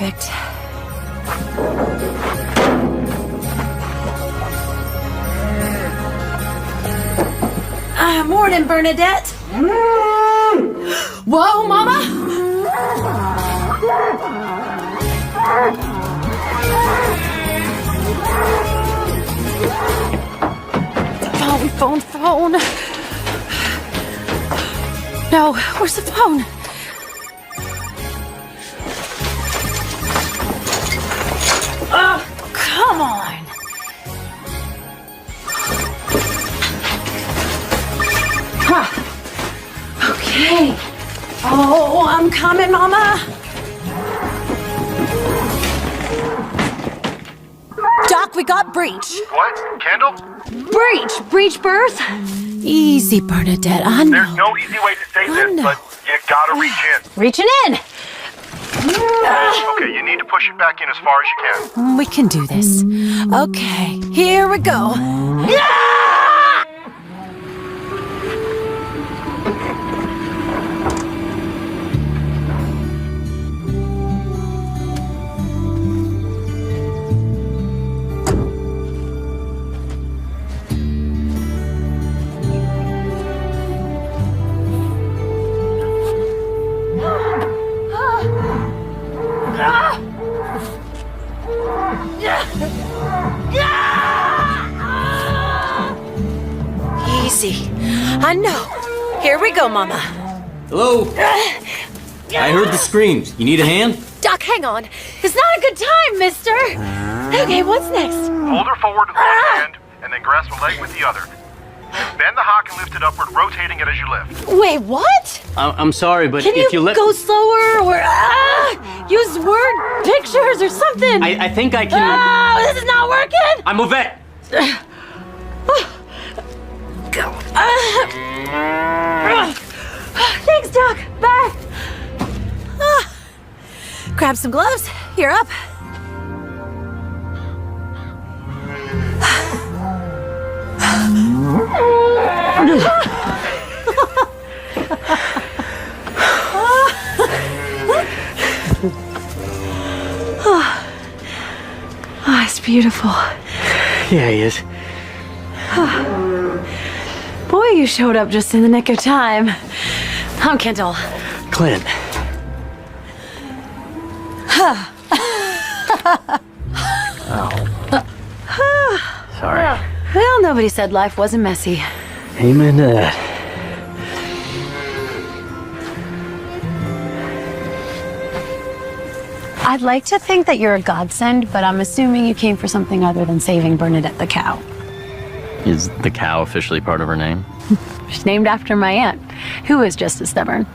perfect. Morning, Bernadette. Whoa, Mama! Phone. No, where's the phone? Oh, come on. Huh. Okay. Oh, I'm coming, Mama. Doc, we got breach. What? Kendall? Breach birth. Easy, Bernadette. I know. There's no easy way to say this, but you gotta reach in. Reaching in. Okay, you need to push it back in as far as you can. We can do this. Okay, here we go. Easy. I know. Here we go, Mama. Hello? I heard the screams. You need a hand? Doc, hang on. It's not a good time, mister. Okay, what's next? Hold her forward with one hand, and then grasp a leg with the other. Bend the hock and lift it upward, rotating it as you lift. Wait, what? I'm sorry, but Can if you let... go slower or use word pictures or something? I think I can... Oh, this is not working! I'm a vet! Thanks, Doc. Bye. Grab some gloves. You're up. Oh, it's beautiful. Yeah, he is. Boy, you showed up just in the nick of time. I'm Kendall. Clint. Oh. Sorry. Well, nobody said life wasn't messy. Amen to that. I'd like to think that you're a godsend, but I'm assuming you came for something other than saving Bernadette the cow. Is the cow officially part of her name? She's named after my aunt, who is just as stubborn.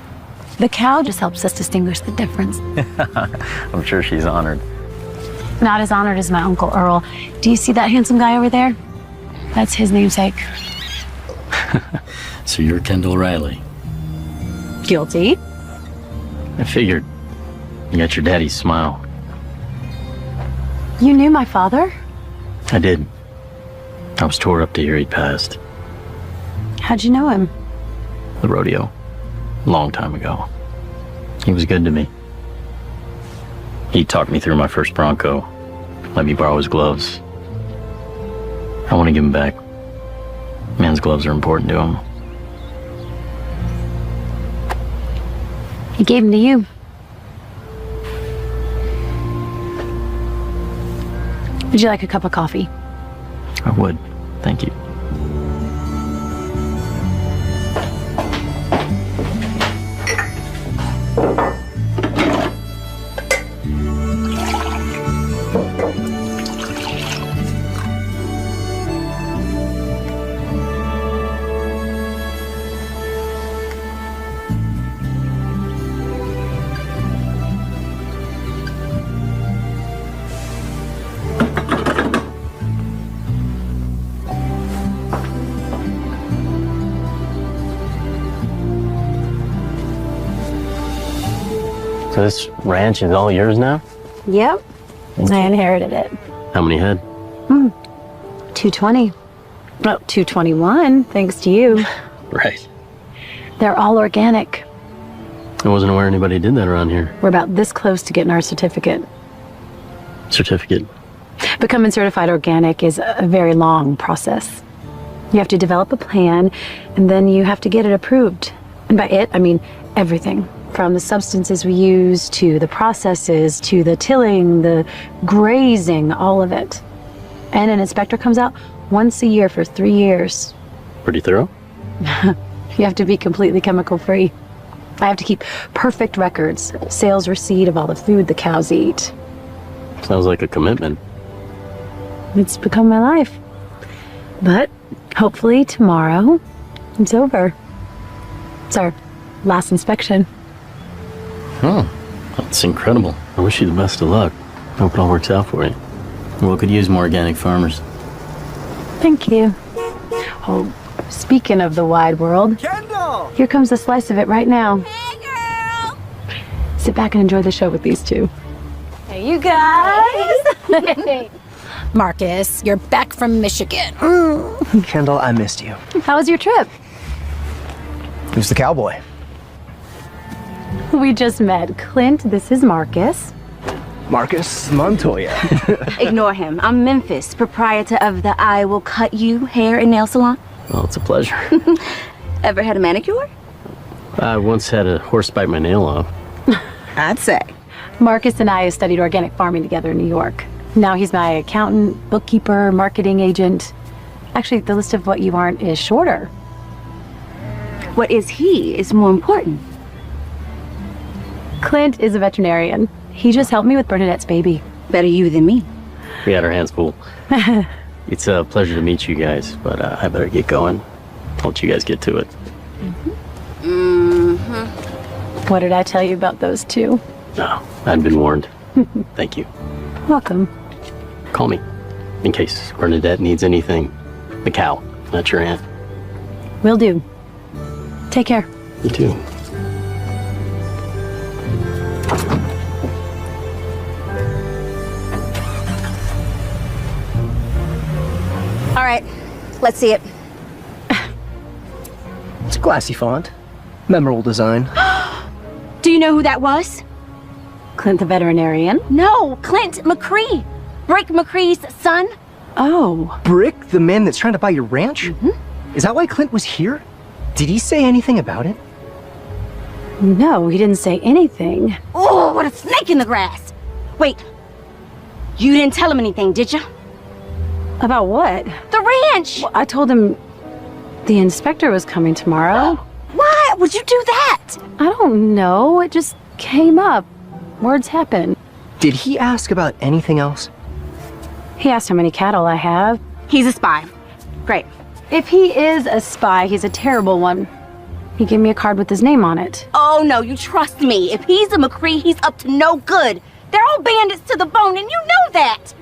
The cow just helps us distinguish the difference. I'm sure she's honored. Not as honored as my Uncle Earl. Do you see that handsome guy over there? That's his namesake. So you're Kendall Riley. Guilty. I figured. You got your daddy's smile. You knew my father? I did. I was tore up to hear he'd passed. How'd you know him? The rodeo. A long time ago. He was good to me. He talked me through my first Bronco. Let me borrow his gloves. I want to give him back. Man's gloves are important to him. He gave them to you. Would you like a cup of coffee? I would. Thank you. So this ranch is all yours now? Yep. I inherited it. How many head? 220. Oh, 221, thanks to you. Right. They're all organic. I wasn't aware anybody did that around here. We're about this close to getting our certificate. certificate. Becoming certified organic is a very long process. You have to develop a plan, and then you have to get it approved. And by it, I mean everything. From the substances we use, to the processes, to the tilling, the grazing, all of it. And an inspector comes out once a year for 3 years. Pretty thorough? You have to be completely chemical free. I have to keep perfect records, sales receipt of all the food the cows eat. Sounds like a commitment. It's become my life. But hopefully tomorrow, it's over. It's our last inspection. Oh, that's incredible. I wish you the best of luck. Hope it all works out for you. We could use more organic farmers. Thank you. Oh, speaking of the wide world, Kendall! here comes a slice of it right now. Hey, girl! Sit back and enjoy the show with these two. Hey, you guys! Marcus, you're back from Michigan. Kendall, I missed you. How was your trip? Who's the cowboy? We just met. Clint, this is Marcus. Marcus Montoya. Ignore him. I'm Memphis, proprietor of the I Will Cut You hair and nail salon. Well, it's a pleasure. Ever had a manicure? I once had a horse bite my nail off. I'd say. Marcus and I studied organic farming together in New York. Now he's my accountant, bookkeeper, marketing agent. Actually, the list of what you aren't is shorter. What is he is more important. Clint is a veterinarian. He just helped me with Bernadette's baby. Better you than me. We had our hands full. It's a pleasure to meet you guys, but I better get going. I'll let you guys get to it. What did I tell you about those two? No, I'd been warned. Thank you. Welcome. Call me in case Bernadette needs anything. The cow, not your aunt. Will do. Take care. You too. All right, let's see it. It's a classy font. Memorable design. Do you know who that was? Clint the veterinarian? No, Clint McCree. Brick McCree's son. Oh. Brick, the man that's trying to buy your ranch? Is that why Clint was here? Did he say anything about it? No, he didn't say anything. Oh, what a snake in the grass. Wait, you didn't tell him anything, did you? About what? The ranch. I told him the inspector was coming tomorrow. Why would you do that? I don't know. It just came up. Words happen. Did he ask about anything else? He asked how many cattle I have. He's a spy. Great. If he is a spy, he's a terrible one. He gave me a card with his name on it. Oh, no, you trust me. If he's a McCree, he's up to no good. They're all bandits to the bone, and you know that.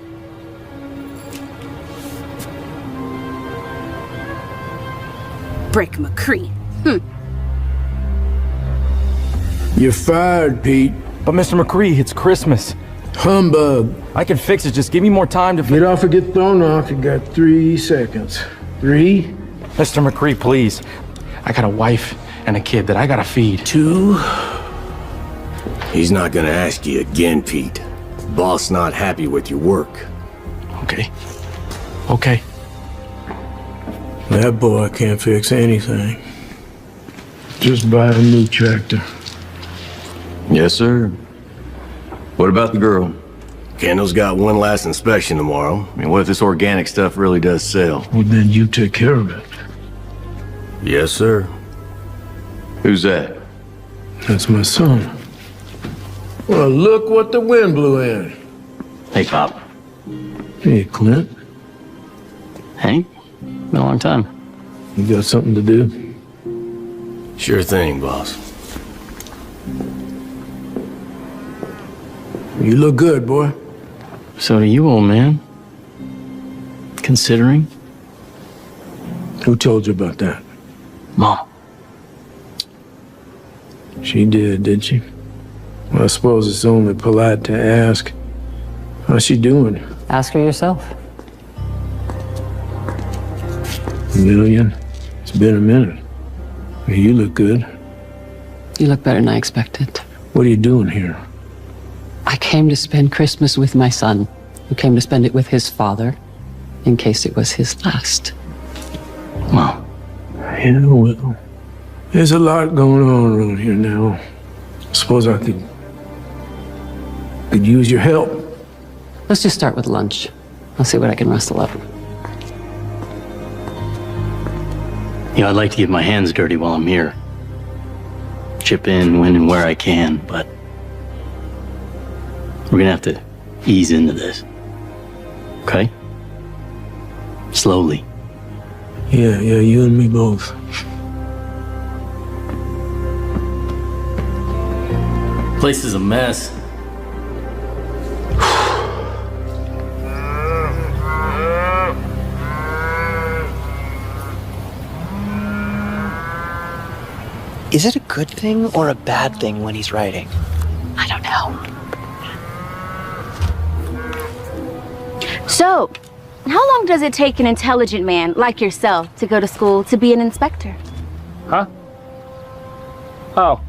Brick McCree. You're fired, Pete. But Mr. McCree, it's Christmas. Humbug. I can fix it. Just give me more time to... Get off or get thrown off. You got 3 seconds. 3, Mr. McCree, please. I got a wife and a kid that I gotta feed. 2. He's not gonna ask you again, Pete. Boss not happy with your work. Okay. Okay. That boy can't fix anything. Just buy a new tractor. Yes, sir. What about the girl? Kendall's got one last inspection tomorrow. I mean, what if this organic stuff really does sell? Well, then you take care of it. Yes, sir. Who's that? That's my son. Well, look what the wind blew in. Hey, Pop. Hey, Clint. Hank? Been a long time. You got something to do? Sure thing, boss. You look good, boy. So do you, old man. Considering? Who told you about that? Mom. She did she? Well, I suppose it's only polite to ask. How's she doing? Ask her yourself. Million? It's been a minute. You look good. You look better than I expected. What are you doing here? I came to spend Christmas with my son. who came to spend it with his father in case it was his last. Well, Yeah, well, there's a lot going on around here now. I suppose I could use your help. Let's just start with lunch. I'll see what I can rustle up. I'd like to get my hands dirty while I'm here. Chip in when and where I can, but we're gonna have to ease into this. Okay? Slowly. Yeah, you and me both. Place is a mess. Is it a good thing or a bad thing when he's writing? I don't know. So, how long does it take an intelligent man like yourself to go to school to be an inspector? Huh? Oh.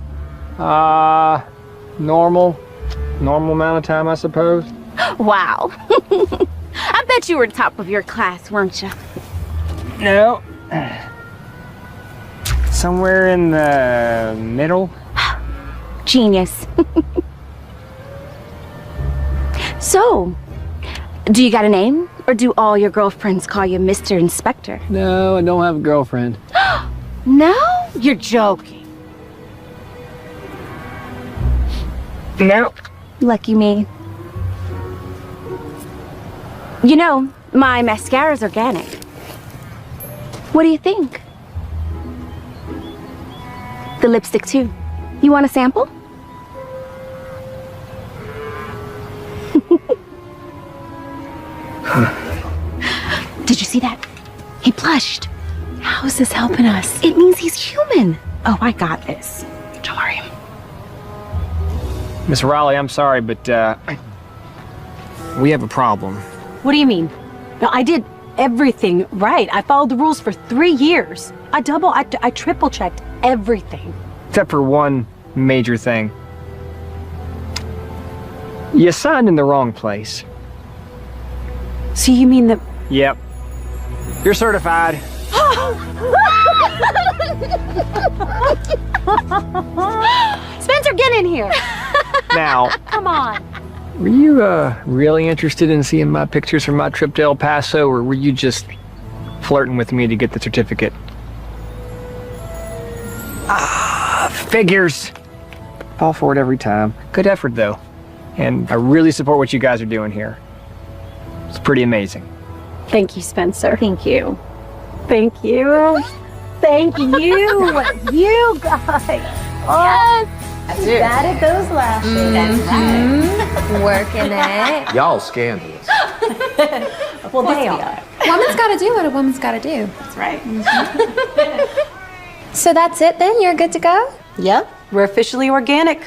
Normal amount of time, I suppose. Wow. I bet you were top of your class, weren't you? No. Somewhere in the middle. Genius. So, do you got a name? Or do all your girlfriends call you Mr. Inspector? No, I don't have a girlfriend. No? You're joking. No. Lucky me. You know, my mascara's organic. What do you think? The lipstick, too. You want a sample? Did you see that? He blushed. How is this helping us? It means he's human. Oh, I got this. Don't worry. Miss Raleigh, I'm sorry, but we have a problem. What do you mean? No, I did everything right. I followed the rules for 3 years. I triple checked everything. Except for one major thing. You signed in the wrong place. So you mean that... Yep. You're certified. Spencer, get in here. Now, Come on. were you really interested in seeing my pictures from my trip to El Paso, or were you just flirting with me to get the certificate? Figures. Fall for it every time. Good effort, though. And I really support what you guys are doing here. It's pretty amazing. Thank you, Spencer. Thank you. Thank you. Thank you. You guys. Oh, yes. Batted those lashes. That's right. Working it. Y'all scandalous. Well, they are. Woman's gotta do what a woman's gotta do. That's right. So that's it then? You're good to go? Yep. We're officially organic.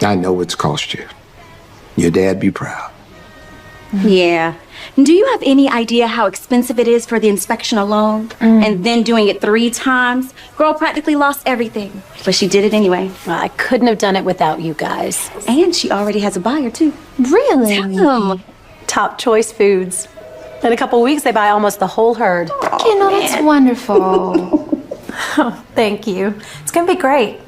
I know it's cost you. Your dad be proud. Yeah. Do you have any idea how expensive it is for the inspection alone? And then doing it 3 times? Girl practically lost everything. But she did it anyway. Well, I couldn't have done it without you guys. And she already has a buyer, too. Really? Tell 'em. Top choice foods. In a couple weeks, they buy almost the whole herd. Kendall, that's wonderful. Oh, thank you. It's gonna be great.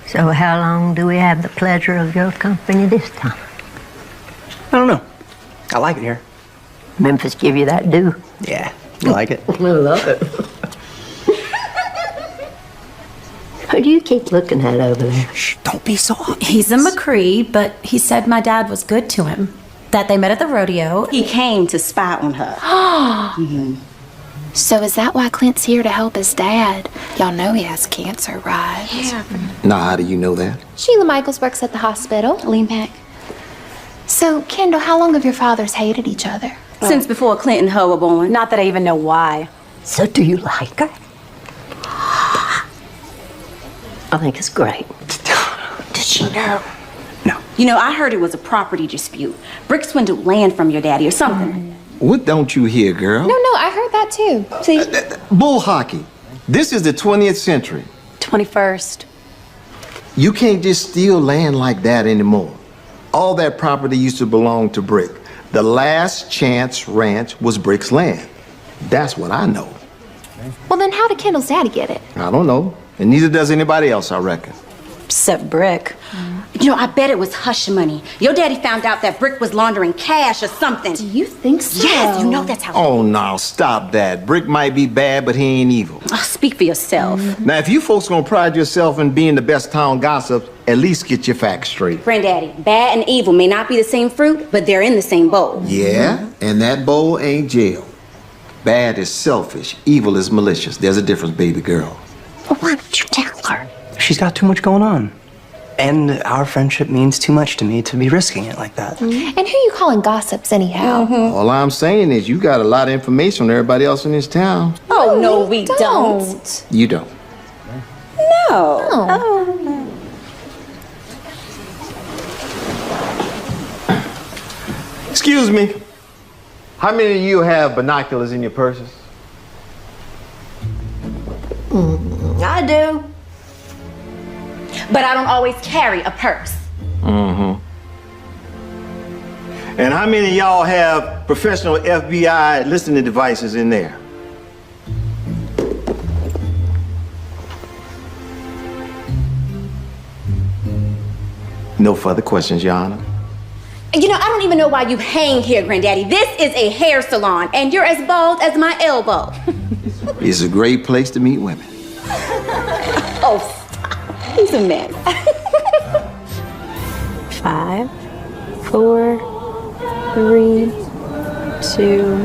So how long do we have the pleasure of your company this time? I don't know. I like it here. Memphis give you that due? Yeah, you like it? I love it. Who do you keep looking at over there? Shh, don't be so obvious. He's a McCree, but he said my dad was good to him. That they met at the rodeo. He came to spy on her. So is that why Clint's here to help his dad? Y'all know he has cancer, right? Yeah. Now, how do you know that? Sheila Michaels works at the hospital. Lean back. So, Kendall, how long have your fathers hated each other? Since before Clint and her were born. Not that I even know why. So do you like her? I think it's great. Does she know? No. You know, I heard it was a property dispute. Brick swindled land from your daddy or something. What don't you hear, girl? No, I heard that too. See? Bull hockey. This is the 20th century. 21st. You can't just steal land like that anymore. All that property used to belong to Brick. The Last Chance Ranch was Brick's land. That's what I know. Well, then how did Kendall's daddy get it? I don't know. And neither does anybody else, I reckon. Except Brick. You know, I bet it was hush money. Your daddy found out that Brick was laundering cash or something. Do you think so? Yes, you know that's how. Oh, now stop that. Brick might be bad, but he ain't evil. Oh, speak for yourself. Now, if you folks gonna pride yourself in being the best town gossips, at least get your facts straight. Granddaddy, bad and evil may not be the same fruit, but they're in the same bowl. Yeah, and that bowl ain't jail. Bad is selfish. Evil is malicious. There's a difference, baby girl. Well, why don't you tell her? She's got too much going on. And our friendship means too much to me to be risking it like that. And who you calling gossips anyhow? All I'm saying is you got a lot of information on everybody else in this town. Oh, no, we don't. You don't. No. Oh. Excuse me. How many of you have binoculars in your purses? I do. But I don't always carry a purse. Mm-hmm. And how many of y'all have professional FBI listening devices in there? No further questions, Your Honor. You know, I don't even know why you hang here, Granddaddy. This is a hair salon, and you're as bald as my elbow. It's a great place to meet women. Oh, stop. He's a mess. 5, 4, 3, 2.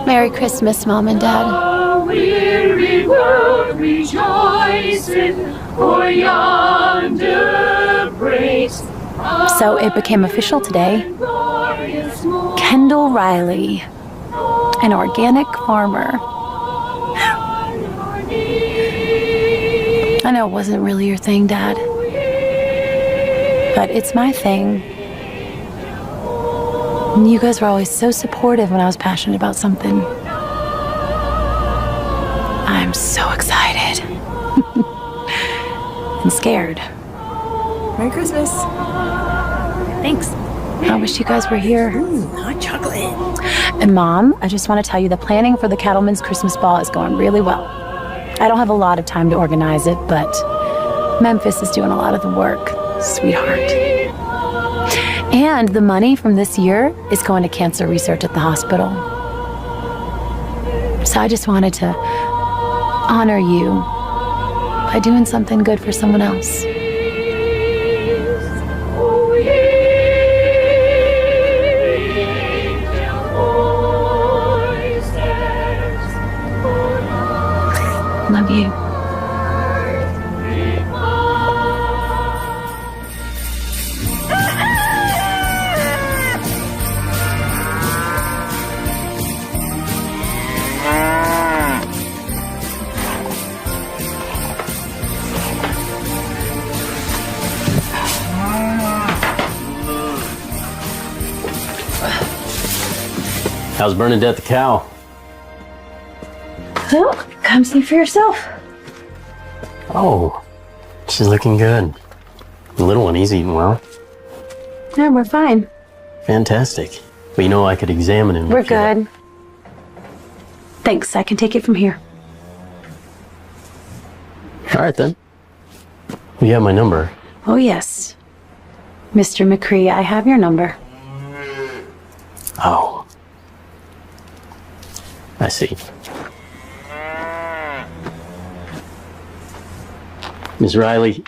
Merry Christmas, Mom and Dad. Weary world rejoicing, for yonder breaks. So it became official today. Kendall Riley, an organic farmer. I know it wasn't really your thing, Dad, but it's my thing. And you guys were always so supportive when I was passionate about something. I'm so excited. And scared. Merry Christmas. Thanks. I wish you guys were here. Hot chocolate. And Mom, I just want to tell you the planning for the Cattleman's Christmas Ball is going really well. I don't have a lot of time to organize it, but Memphis is doing a lot of the work, sweetheart. And the money from this year is going to cancer research at the hospital. So I just wanted to honor you by doing something good for someone else. Love you. How's Bernadette the cow? Well, come see for yourself. Oh, she's looking good. The little one, he's eating well. Yeah, we're fine. Fantastic. But you know, I could examine him. We're good. Thanks, I can take it from here. All right, then. Well, you have my number. Oh, yes. Mr. McCree, I have your number. Oh. I see. Ms. Riley,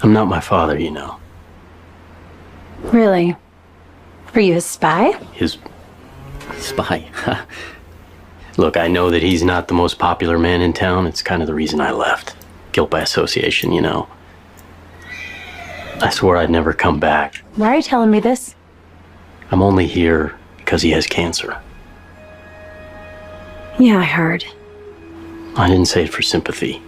I'm not my father, you know. Really? Were you his spy? His spy? Look, I know that he's not the most popular man in town. It's kind of the reason I left. Guilt by association, you know. I swore I'd never come back. Why are you telling me this? I'm only here because he has cancer. Yeah, I heard. I didn't say it for sympathy.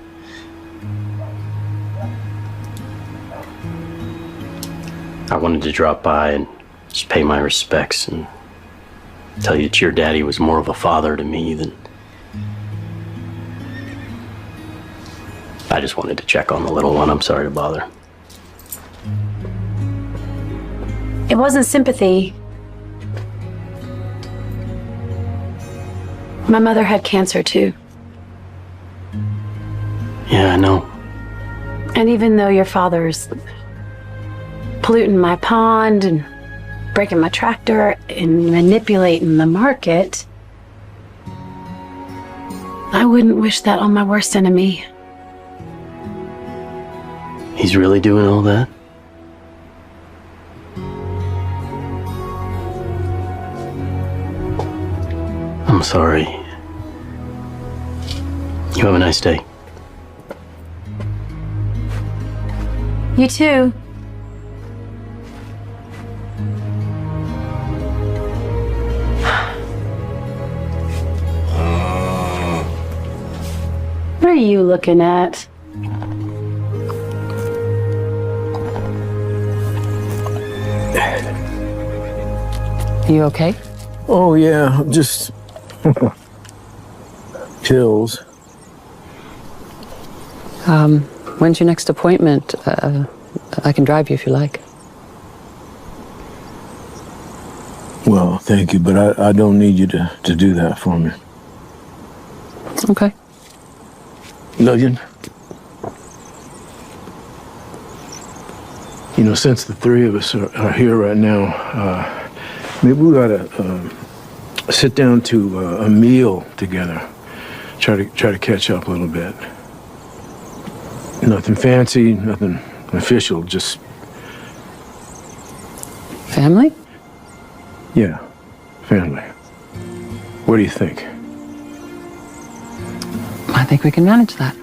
I wanted to drop by and just pay my respects and tell you that your daddy was more of a father to me than... I just wanted to check on the little one. I'm sorry to bother. It wasn't sympathy. My mother had cancer too. Yeah, I know. And even though your father's polluting my pond and breaking my tractor and manipulating the market, I wouldn't wish that on my worst enemy. He's really doing all that? I'm sorry. You have a nice day. You too. What are you looking at? You okay? Oh, yeah, just pills. When's your next appointment? I can drive you if you like. Well, thank you, but I don't need you to do that for me. Okay. Lillian, you know, since the three of us are here right now, maybe we ought to sit down to a meal together. Try to catch up a little bit. Nothing fancy, nothing official, just... Family? Yeah, family. What do you think? I think we can manage that.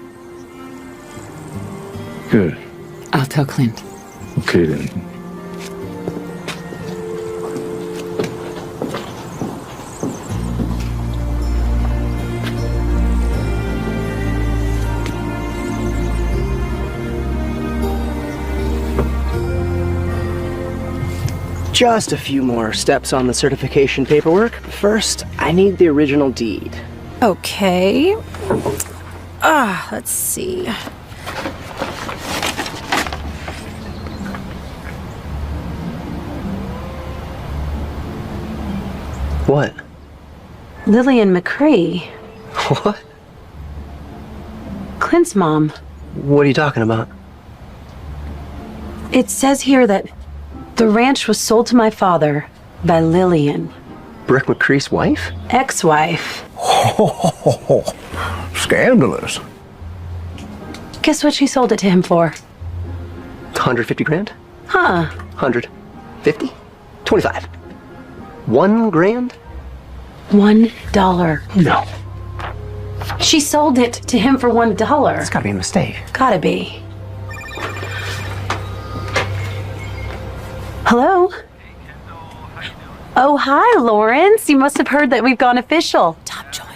Good. I'll tell Clint. Okay, then. Just a few more steps on the certification paperwork. First, I need the original deed. Okay. Let's see. What? Lillian McCree, What? Clint's mom. What are you talking about? It says here that the ranch was sold to my father by Lillian, Brick McCree's wife? ex-wife. Scandalous. Guess what she sold it to him for? 150 grand? Huh. 150? 25. 1 grand? $1. No. She sold it to him for $1. It's gotta be a mistake. Gotta be. Hello? Oh, hi, Lawrence. You must have heard that we've gone official. Top choice.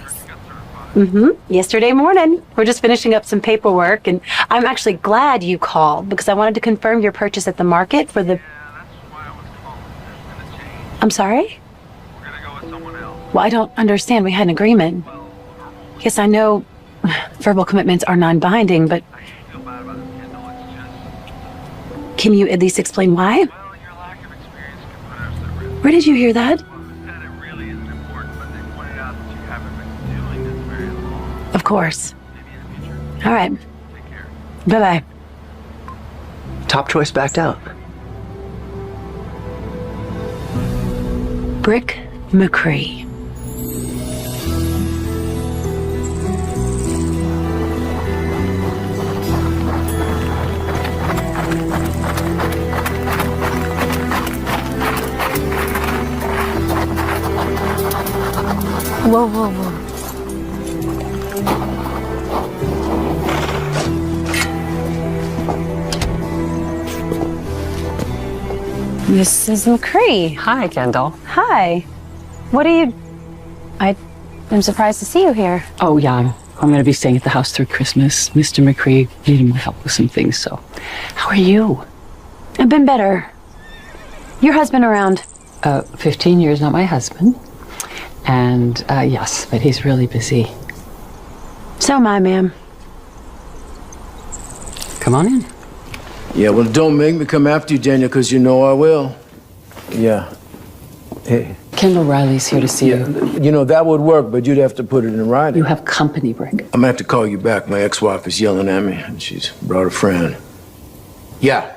Yesterday morning. We're just finishing up some paperwork, and I'm actually glad you called because I wanted to confirm your purchase at the market for the... I'm sorry? Well, I don't understand. We had an agreement. Yes, I know verbal commitments are non-binding, but... Can you at least explain why? Where did you hear that? Of course. All right. Bye-bye. Top choice backed out. Brick McCree. Whoa, whoa, whoa. Mrs. McCree. Hi, Kendall. Hi. What are you... I'm surprised to see you here. Oh, yeah, I'm going to be staying at the house through Christmas. Mr. McCree needed my help with some things, so... How are you? I've been better. Your husband around? 15 years, not my husband. And, yes, but he's really busy. So am I, ma'am. Come on in. Yeah, well, don't make me come after you, Daniel, because you know I will. Yeah. Hey. Kendall Riley's here to see you. You know, that would work, but you'd have to put it in writing. You have company, Brick. I'm gonna have to call you back. My ex-wife is yelling at me, and she's brought a friend. Yeah.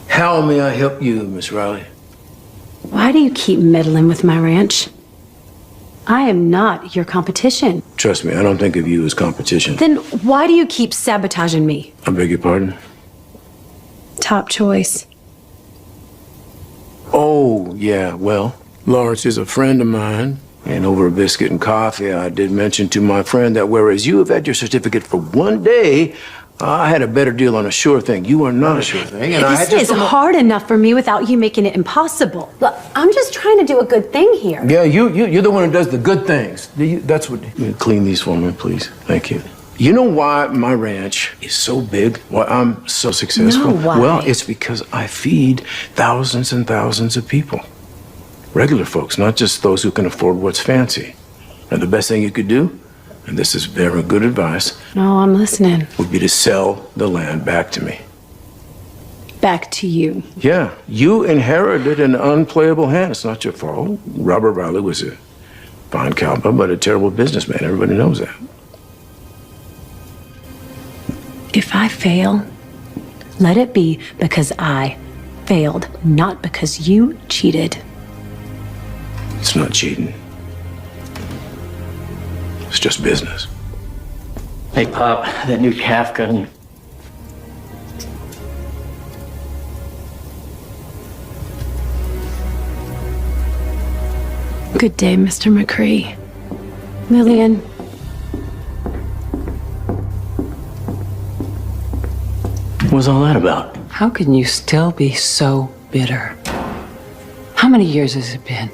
How may I help you, Miss Riley? Why do you keep meddling with my ranch? I am not your competition. Trust me, I don't think of you as competition. Then why do you keep sabotaging me? I beg your pardon? Top choice. Oh, yeah, well, Lawrence is a friend of mine, and over a biscuit and coffee, I did mention to my friend that whereas you have had your certificate for 1 day, I had a better deal on a sure thing. You are not a sure thing, and I had This is hard enough for me without you making it impossible. Look, I'm just trying to do a good thing here. Yeah, you're the one who does the good things. That's what. Clean these for me, please. Thank you. You know why my ranch is so big? Why I'm so successful? No, why? Well, it's because I feed thousands and thousands of people. Regular folks, not just those who can afford what's fancy. And the best thing you could do, and this is very good advice, No, I'm listening. would be to sell the land back to me. Back to you. Yeah, you inherited an unplayable hand. It's not your fault. Robert Riley was a fine cowboy, but a terrible businessman. Everybody knows that. If I fail, let it be because I failed, not because you cheated. It's not cheating. It's just business. Hey, Pop, that new calf gun. Good day, Mr. McCree. Lillian. What's all that about? How can you still be so bitter? How many years has it been?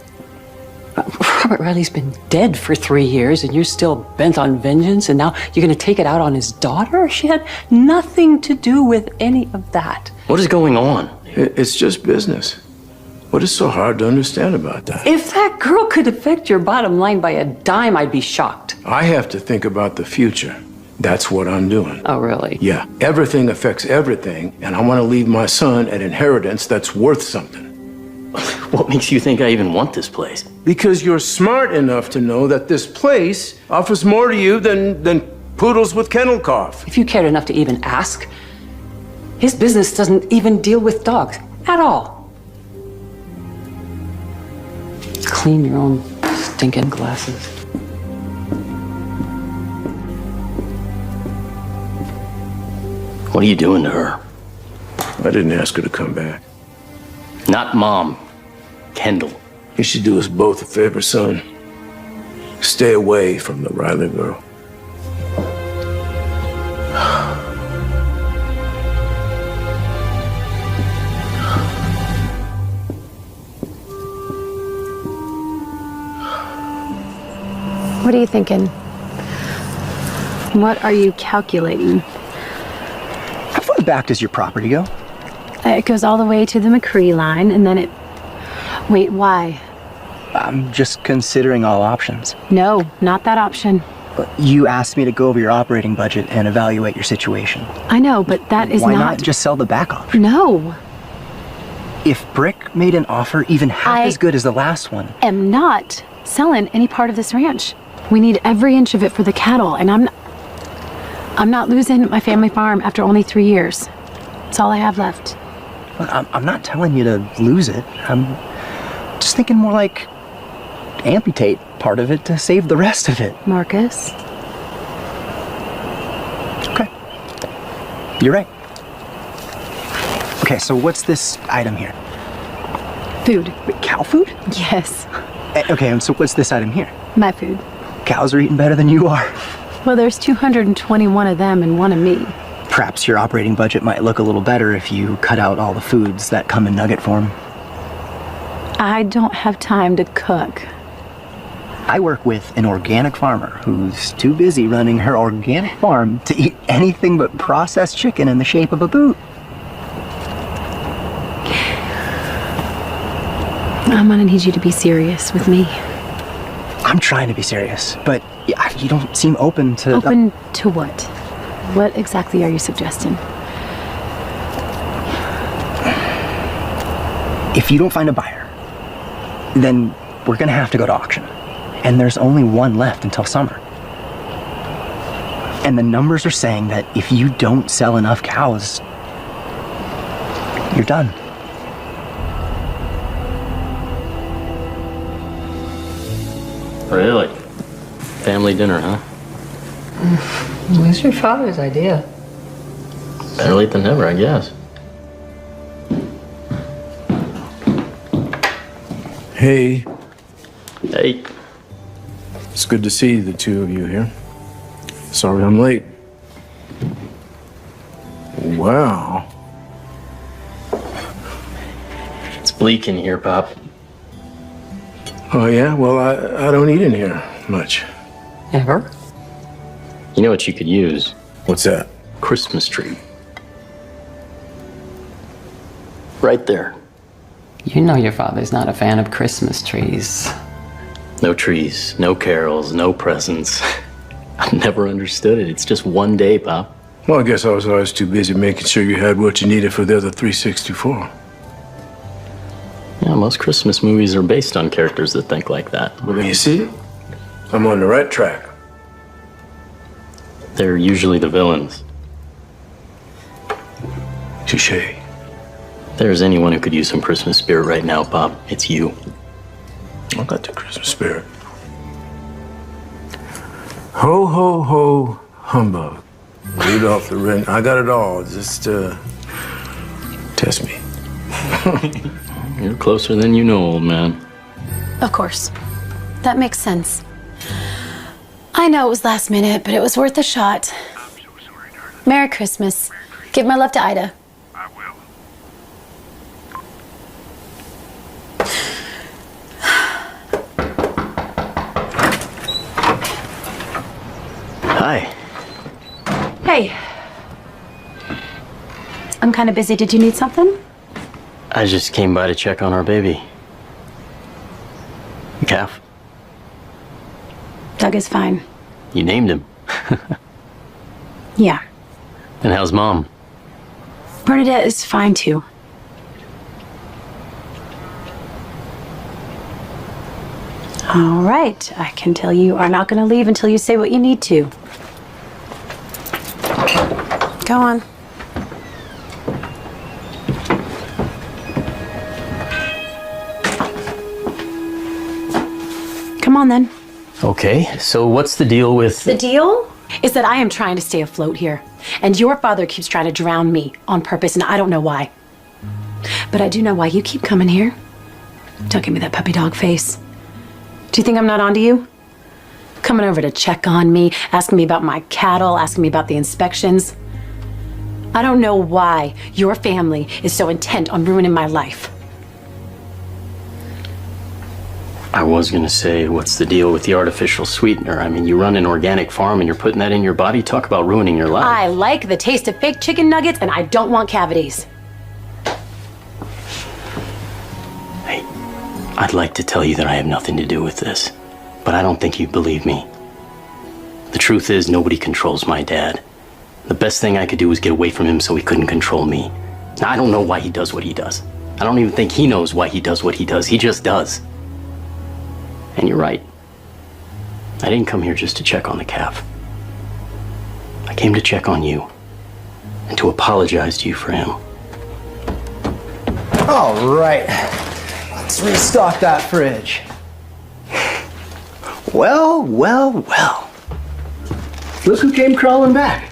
Robert Riley's been dead for 3 years and you're still bent on vengeance, and now you're gonna take it out on his daughter? She had nothing to do with any of that. What is going on? It's just business. What is so hard to understand about that? If that girl could affect your bottom line by a dime, I'd be shocked. I have to think about the future. That's what I'm doing. Oh, really? Yeah. Everything affects everything, and I want to leave my son an inheritance that's worth something. What makes you think I even want this place? Because you're smart enough to know that this place offers more to you than poodles with kennel cough. If you cared enough to even ask, his business doesn't even deal with dogs at all. Clean your own stinking glasses. What are you doing to her? I didn't ask her to come back. Not Mom. Kendall. You should do us both a favor, son. Stay away from the Riley girl. What are you thinking? What are you calculating? How far back does your property go? It goes all the way to the McCree line, and then it... Wait, why? I'm just considering all options. No, not that option. You asked me to go over your operating budget and evaluate your situation. I know, but that is Why not just sell the back option? No. If Brick made an offer even half as good as the last one... am not selling any part of this ranch. We need every inch of it for the cattle, and I'm not losing my family farm after only 3 years. It's all I have left. I'm not telling you to lose it. I'm just thinking more like amputate part of it to save the rest of it. Marcus? Okay. You're right. Okay, so what's this item here? Food. Wait, cow food? Yes. Okay, and so what's this item here? My food. Cows are eating better than you are. Well, there's 221 of them and 1 of me. Perhaps your operating budget might look a little better if you cut out all the foods that come in nugget form. I don't have time to cook. I work with an organic farmer who's too busy running her organic farm to eat anything but processed chicken in the shape of a boot. I'm gonna need you to be serious with me. I'm trying to be serious, but you don't seem open to... Open to what? What exactly are you suggesting? If you don't find a buyer, then we're gonna have to go to auction. And there's only one left until summer. And the numbers are saying that if you don't sell enough cows, you're done. Really? Family dinner, huh? It was your father's idea. Better late than never, I guess. Hey. Hey. It's good to see the two of you here. Sorry I'm late. Wow. It's bleak in here, Pop. Oh, yeah? Well, I don't eat in here much. Ever? You know what you could use? What's that? Christmas tree. Right there. You know your father's not a fan of Christmas trees. No trees, no carols, no presents. I've never understood it. It's just one day, Pop. Well, I guess I was always too busy making sure you had what you needed for the other 364. Yeah, most Christmas movies are based on characters that think like that. Well, then you see, I'm on the right track. They're usually the villains. Touche. If there's anyone who could use some Christmas spirit right now, Pop, it's you. I got the Christmas spirit. Ho, ho, ho, humbug. Rudolph the Red. I got it all. Just, test me. You're closer than you know, old man. Of course. That makes sense. I know it was last minute, but it was worth a shot. Merry Christmas. Give my love to Ida. I will. Hi. Hey. I'm kind of busy. Did you need something? I just came by to check on our baby. Calf. Doug is fine. You named him. Yeah. And how's Mom? Bernadette is fine too. All right. I can tell you are not going to leave until you say what you need to. Go on. Come on then. Okay, so what's the deal with... The deal is that I am trying to stay afloat here. And your father keeps trying to drown me on purpose, and I don't know why. But I do know why you keep coming here. Don't give me that puppy dog face. Do you think I'm not onto you? Coming over to check on me, asking me about my cattle, asking me about the inspections. I don't know why your family is so intent on ruining my life. I was gonna say, what's the deal with the artificial sweetener? I mean, you run an organic farm and you're putting that in your body? Talk about ruining your life. I like the taste of fake chicken nuggets, and I don't want cavities. Hey, I'd like to tell you that I have nothing to do with this, but I don't think you believe me. The truth is, nobody controls my dad. The best thing I could do was get away from him so he couldn't control me. Now, I don't know why he does what he does. I don't even think he knows why he does what he does. He just does. And you're right. I didn't come here just to check on the calf. I came to check on you and to apologize to you for him. All right. Let's restock that fridge. Well, well, well. Look who came crawling back.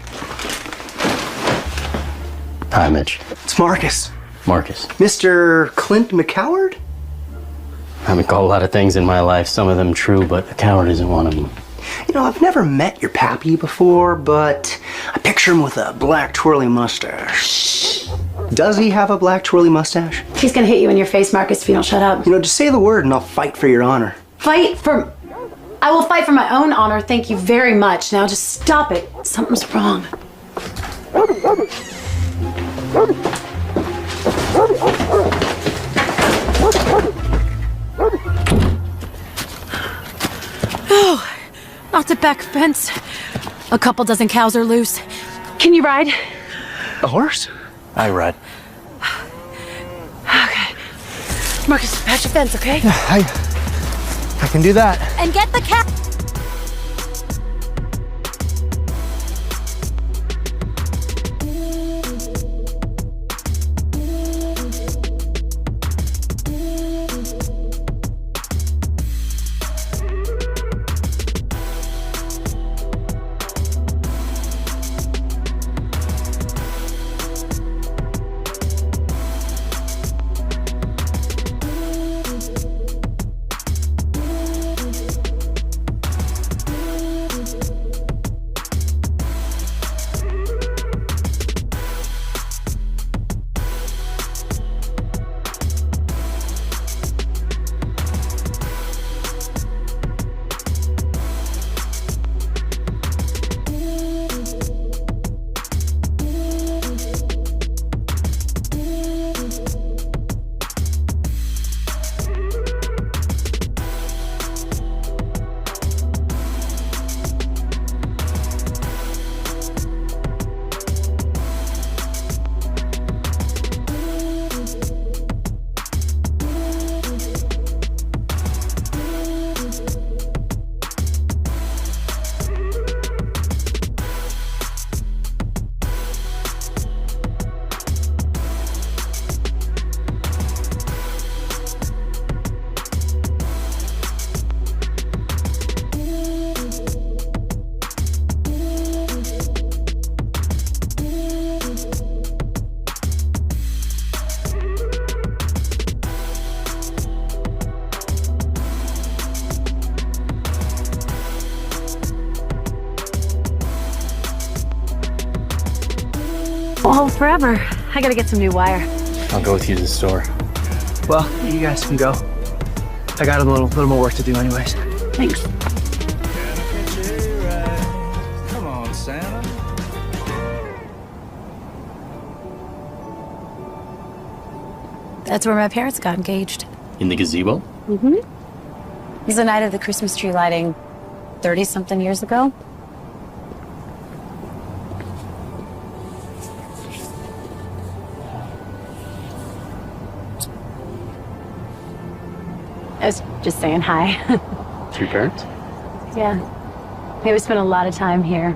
Hi, Mitch. It's Marcus. Marcus. Mr. Clint McCoward? I've been called a lot of things in my life, some of them true, but a coward isn't one of them. You know, I've never met your pappy before, but I picture him with a black twirly mustache. Does he have a black twirly mustache? He's gonna hit you in your face, Marcus, if you don't shut up. You know, just say the word and I'll fight for your honor. Fight for... I will fight for my own honor, thank you very much. Now just stop it. Something's wrong. Oh, not the back fence. A couple dozen cows are loose. Can you ride? A horse? I ride. Okay. Marcus, patch your fence, okay? Yeah, I can do that. And get the cat. Oh, forever. I gotta get some new wire. I'll go with you to the store. Well, you guys can go. I got a little more work to do anyways. Thanks. Come on, Santa. That's where my parents got engaged. In the gazebo? Mm-hmm. It was the night of the Christmas tree lighting 30-something years ago. I was just saying hi. To your parents? Yeah. We spent a lot of time here.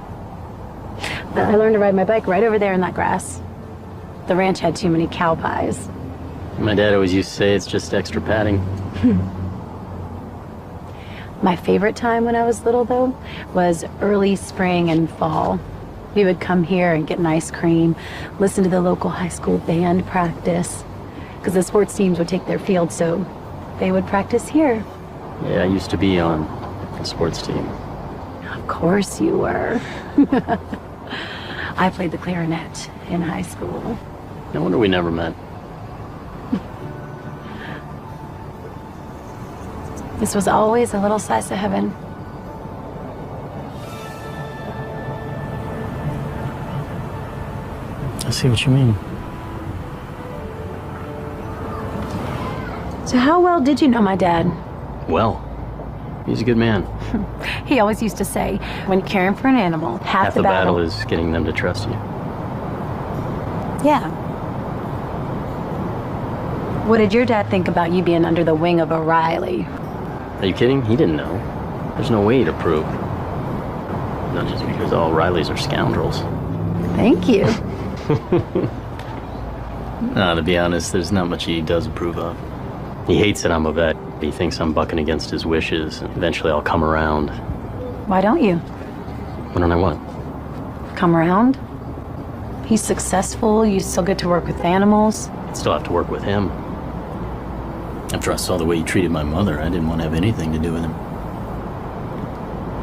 I learned to ride my bike right over there in that grass. The ranch had too many cow pies. My dad always used to say it's just extra padding. My favorite time when I was little, though, was early spring and fall. We would come here and get an ice cream, listen to the local high school band practice, because the sports teams would take their field, so they would practice here. Yeah, I used to be on the sports team. Of course you were. I played the clarinet in high school. No wonder we never met. This was always a little slice of heaven. I see what you mean. So how well did you know my dad? Well, he's a good man. He always used to say, when caring for an animal, half the battle is getting them to trust you. Yeah. What did your dad think about you being under the wing of a Riley? Are you kidding? He didn't know. There's no way to prove. Not just because all Rileys are scoundrels. Thank you. No, to be honest, there's not much he does approve of. He hates that I'm a vet. He thinks I'm bucking against his wishes. Eventually I'll come around. Why don't you? Why don't I what? Come around? He's successful, you still get to work with animals. I'd still have to work with him. After I saw the way he treated my mother, I didn't want to have anything to do with him.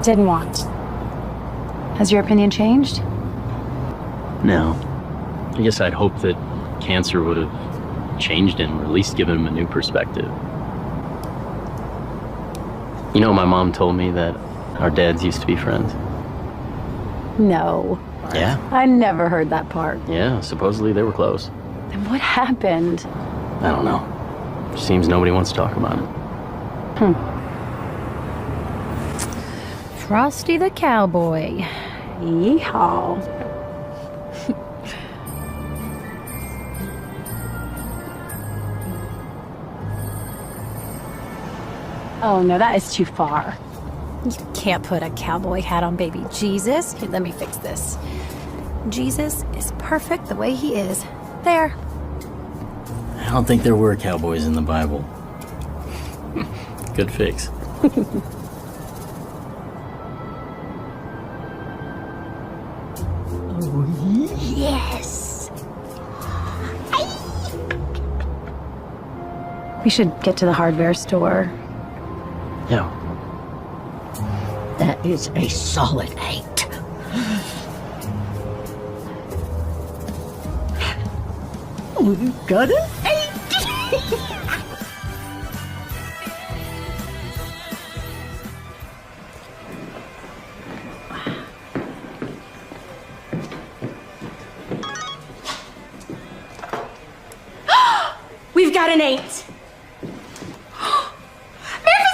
Didn't want. Has your opinion changed? No. I guess I'd hoped that cancer would have changed him, or at least given him a new perspective. You know, my mom told me that our dads used to be friends. No. Yeah? I never heard that part. Yeah, supposedly they were close. Then what happened? I don't know. Seems nobody wants to talk about it. Frosty the Cowboy. Yeehaw. Oh no, that is too far. You can't put a cowboy hat on baby Jesus. Here, let me fix this. Jesus is perfect the way he is. There. I don't think there were cowboys in the Bible. Good fix. Yes. We should get to the hardware store. Yeah. That is a solid 8. We got an 8. We've got an 8. Memphis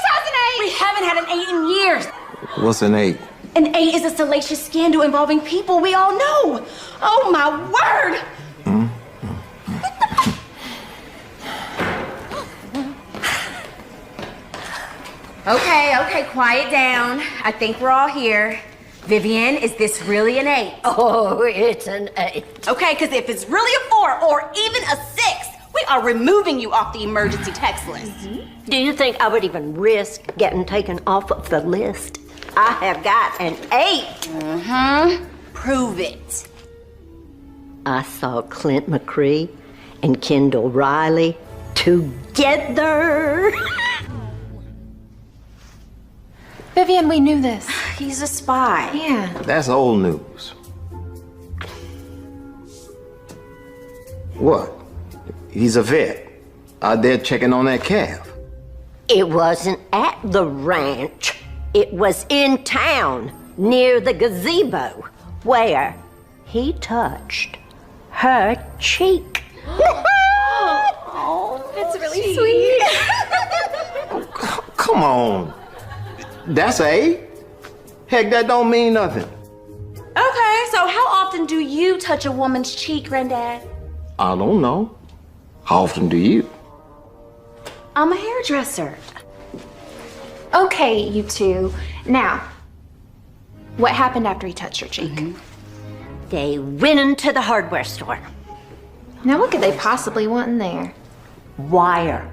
has an 8. We haven't had an 8 in years. What's an 8? An 8 is a salacious scandal involving people we all know. Oh my word! Okay, quiet down. I think we're all here. Vivian, is this really an 8? Oh, it's an 8. Okay, because if it's really a 4 or even a 6, we are removing you off the emergency text list. Do you think I would even risk getting taken off of the list? I have got an 8. Prove it. I saw Clint McCree and Kendall Riley together. Vivian, we knew this. He's a spy. Yeah. That's old news. What? He's a vet. Out there checking on that calf. It wasn't at the ranch. It was in town, near the gazebo, where he touched her cheek. Oh, that's really sweet. Come on. That's a 8? Heck, that don't mean nothing. Okay, so how often do you touch a woman's cheek, Granddad? I don't know. How often do you? I'm a hairdresser. Okay, you two. Now, what happened after he touched your cheek? They went into the hardware store. Now, what could they possibly want in there? Wire.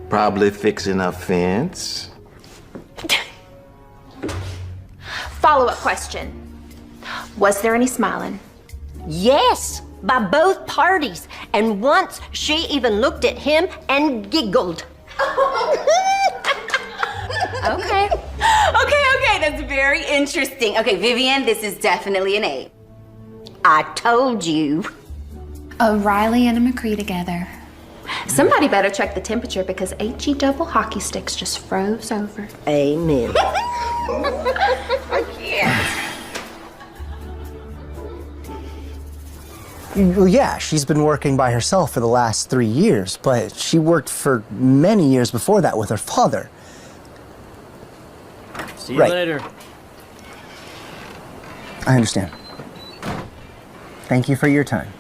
Probably fixing a fence. Follow-up question. Was there any smiling? Yes, by both parties. And once she even looked at him and giggled. Okay, that's very interesting. Okay, Vivian, this is definitely an 8. I told you. A Riley and a McCree together. Somebody better check the temperature because HE double hockey sticks just froze over. Amen. I can't. Well, yeah, she's been working by herself for the last 3 years, but she worked for many years before that with her father. See you Right. later. I understand. Thank you for your time.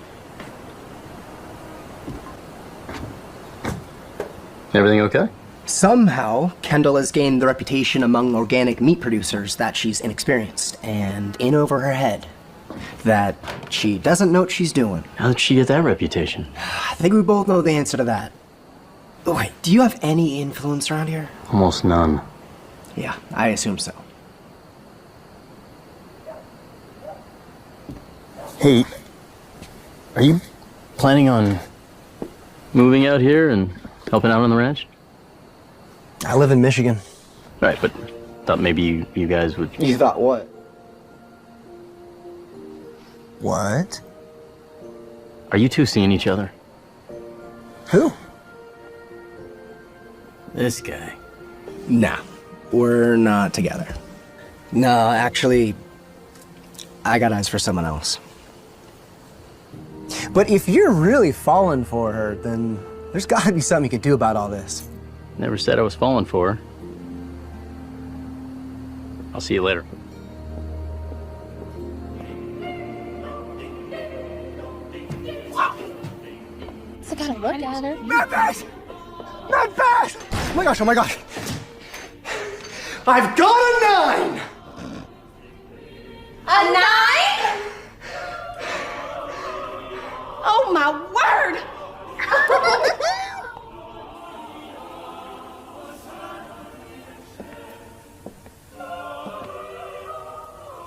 Everything okay? Somehow, Kendall has gained the reputation among organic meat producers that she's inexperienced and in over her head. That she doesn't know what she's doing. How did she get that reputation? I think we both know the answer to that. Oh, wait, do you have any influence around here? Almost none. Yeah, I assume so. Hey, are you planning on moving out here and helping out on the ranch? I live in Michigan. Right, but thought maybe you guys would... You thought what? What? Are you two seeing each other? Who? This guy. Nah, we're not together. No, actually, I got eyes for someone else. But if you're really falling for her, then there's gotta be something you can do about all this. Never said I was falling for her. I'll see you later. So gotta look at her. Not fast! Not fast! Oh my gosh, oh my gosh. I've got a 9! A 9? Oh my word!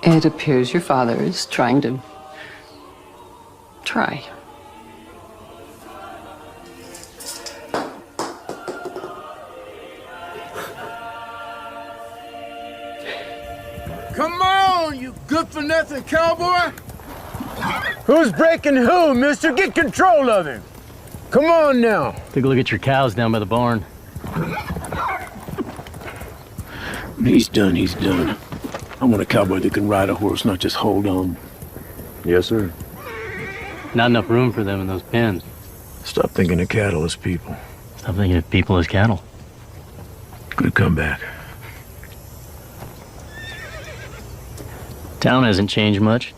It appears your father is trying to... try. Come on, you good-for-nothing cowboy! Who's breaking who, mister? Get control of him! Come on now! Take a look at your cows down by the barn. He's done, he's done. I want a cowboy that can ride a horse, not just hold on. Yes, sir. Not enough room for them in those pens. Stop thinking of cattle as people. Stop thinking of people as cattle. Good comeback. Town hasn't changed much.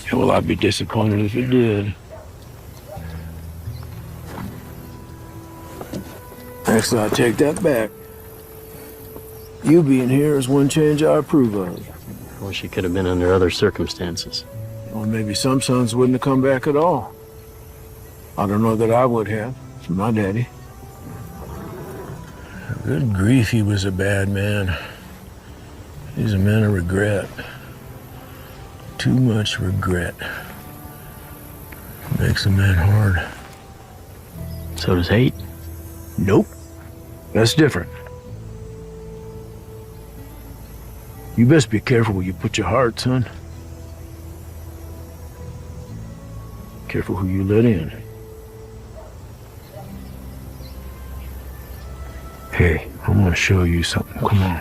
Yeah, well, I'd be disappointed if it did. Actually, I take that back. You being here is one change I approve of. I wish it could have been under other circumstances. Or maybe some sons wouldn't have come back at all. I don't know that I would have, from my daddy. Good grief, he was a bad man. He's a man of regret. Too much regret. Makes a man hard. So does hate. Nope. That's different. You best be careful where you put your heart, son. Careful who you let in. Hey, I want to show you something. Come on.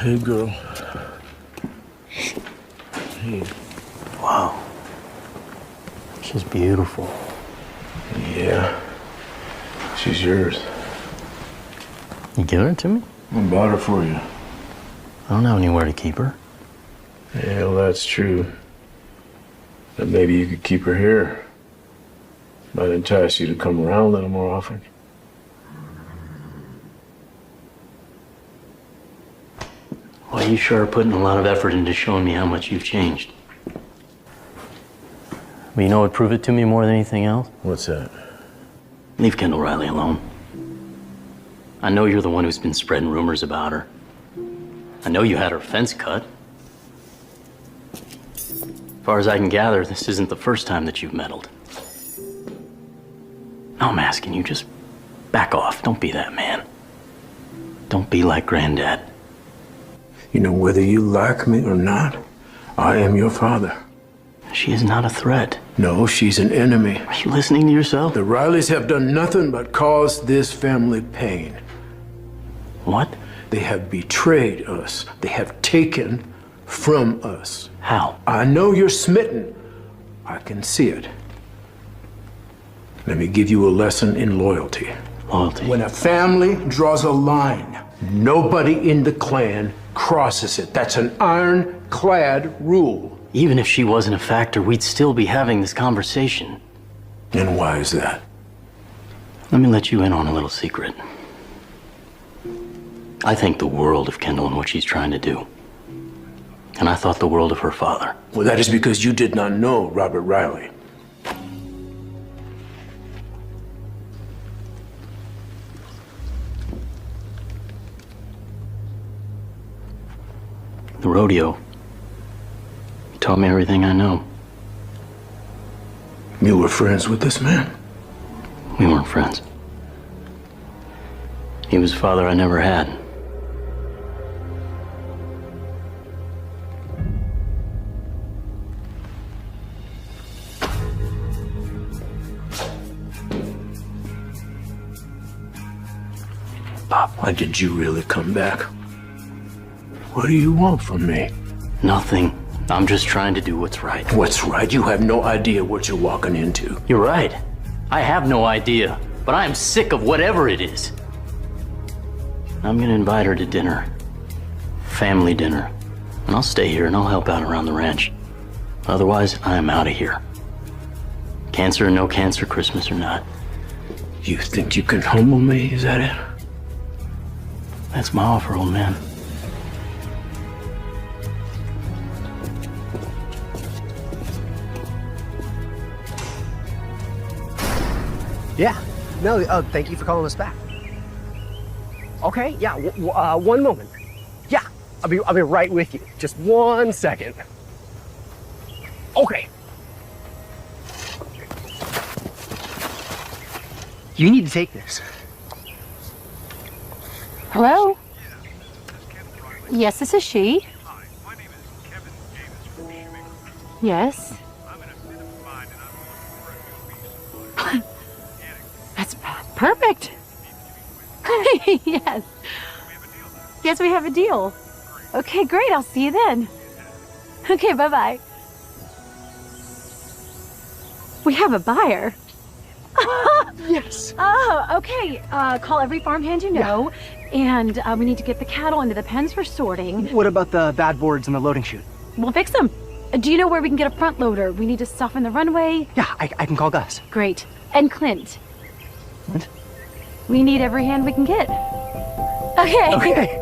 Hey, girl. Hey. Wow. She's beautiful. Yeah. She's yours. You giving her to me? I bought her for you. I don't have anywhere to keep her. Yeah, well, that's true. But maybe you could keep her here. Might entice you to come around a little more often. Well, you sure are putting a lot of effort into showing me how much you've changed. But you know what proved it to me more than anything else? What's that? Leave Kendall Riley alone. I know you're the one who's been spreading rumors about her. I know you had her fence cut. As far as I can gather, this isn't the first time that you've meddled. Now I'm asking you, just back off. Don't be that man. Don't be like Granddad. You know, whether you like me or not, I am your father. She is not a threat. No, she's an enemy. Are you listening to yourself? The Rileys have done nothing but cause this family pain. What? They have betrayed us. They have taken from us. How? I know you're smitten. I can see it. Let me give you a lesson in loyalty. Loyalty? When a family draws a line, nobody in the clan crosses it. That's an ironclad rule. Even if she wasn't a factor, we'd still be having this conversation. And why is that? Let me let you in on a little secret. I think the world of Kendall and what she's trying to do. And I thought the world of her father. Well, that is because you did not know Robert Riley. The rodeo taught me everything I know. You were friends with this man? We weren't friends. He was a father I never had. Pop, why did you really come back? What do you want from me? Nothing. I'm just trying to do what's right. What's right? You have no idea what you're walking into. You're right. I have no idea, but I am sick of whatever it is. I'm gonna invite her to dinner. Family dinner. And I'll stay here and I'll help out around the ranch. Otherwise, I'm out of here. Cancer or no cancer, Christmas or not. You think you can humble me, is that it? That's my offer, old man. Yeah. No, thank you for calling us back. Okay, yeah, one moment. Yeah, I'll be right with you. Just 1 second. Okay. You need to take this. Hello? Yes, this is she. Yes. That's perfect. Yes. Yes, we have a deal. Okay, great. I'll see you then. Okay, bye-bye. We have a buyer. Yes. Oh, okay. Call every farmhand you know, and we need to get the cattle into the pens for sorting. What about the bad boards and the loading chute? We'll fix them. Do you know where we can get a front loader? We need to soften the runway. Yeah, I can call Gus. Great. And Clint. What? We need every hand we can get. Okay. Okay.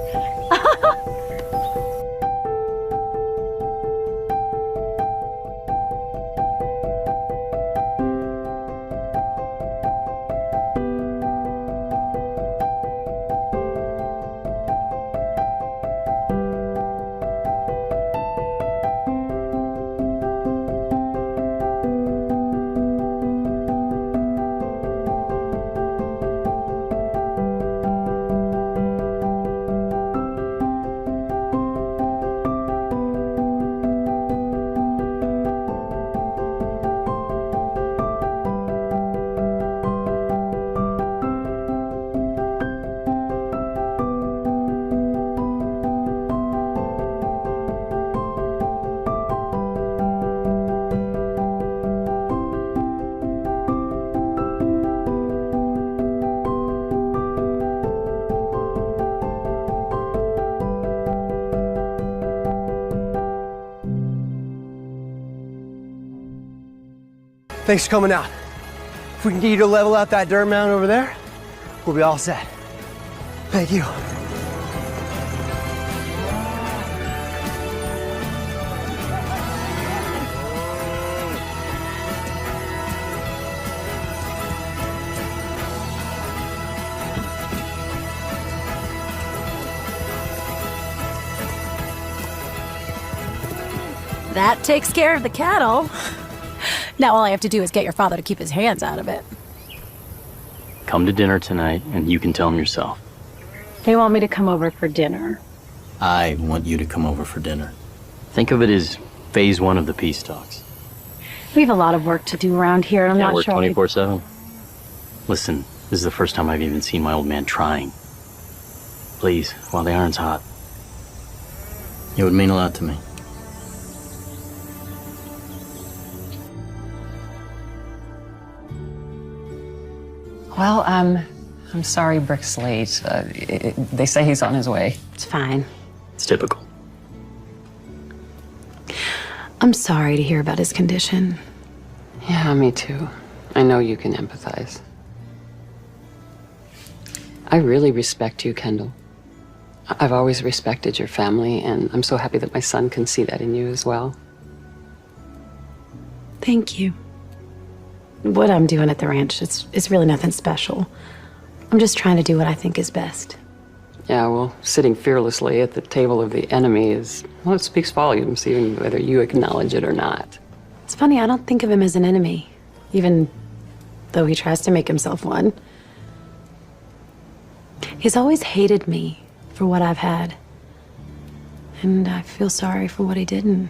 Thanks for coming out. If we can get you to level out that dirt mound over there, we'll be all set. Thank you. That takes care of the cattle. Now all I have to do is get your father to keep his hands out of it. Come to dinner tonight, and you can tell him yourself. They want me to come over for dinner. I want you to come over for dinner. Think of it as phase 1 of the peace talks. We have a lot of work to do around here, and I'm Can't not work sure. 24/7. Listen, this is the first time I've even seen my old man trying. Please, while the iron's hot. It would mean a lot to me. Well, I'm sorry Brick's late. They say he's on his way. It's fine. It's typical. I'm sorry to hear about his condition. Yeah, me too. I know you can empathize. I really respect you, Kendall. I've always respected your family, and I'm so happy that my son can see that in you as well. Thank you. What I'm doing at the ranch, it's really nothing special. I'm just trying to do what I think is best. Yeah, well, sitting fearlessly at the table of the enemy is, well, it speaks volumes, even whether you acknowledge it or not. It's funny, I don't think of him as an enemy, even though he tries to make himself one. He's always hated me for what I've had. And I feel sorry for what he didn't.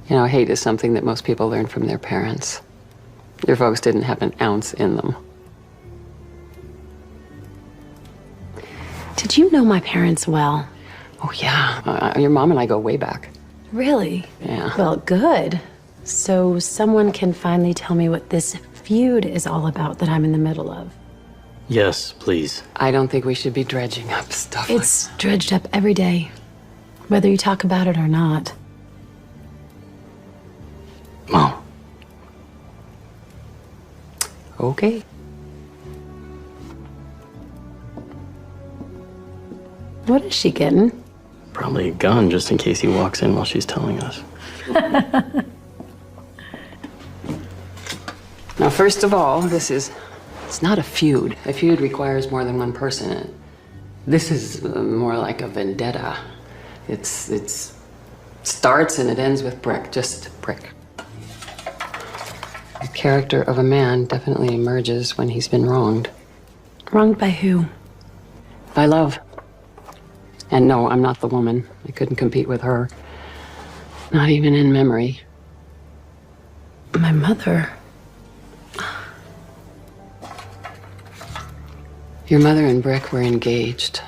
You know, hate is something that most people learn from their parents. Your folks didn't have an ounce in them. Did you know my parents well? Oh, yeah. Your mom and I go way back. Really? Yeah. Well, good. So someone can finally tell me what this feud is all about that I'm in the middle of. Yes, please. I don't think we should be dredging up stuff. It's dredged up every day. whether you talk about it or not. Mom. Okay. What is she getting? Probably a gun just in case he walks in while she's telling us. Now, first of all, it's not a feud. A feud requires more than one person in it. This is more like a vendetta. It starts and it ends with Brick, just Brick. The character of a man definitely emerges when he's been wronged. Wronged by who? By love. And no, I'm not the woman. I couldn't compete with her. Not even in memory. My mother. Your mother and Brick were engaged.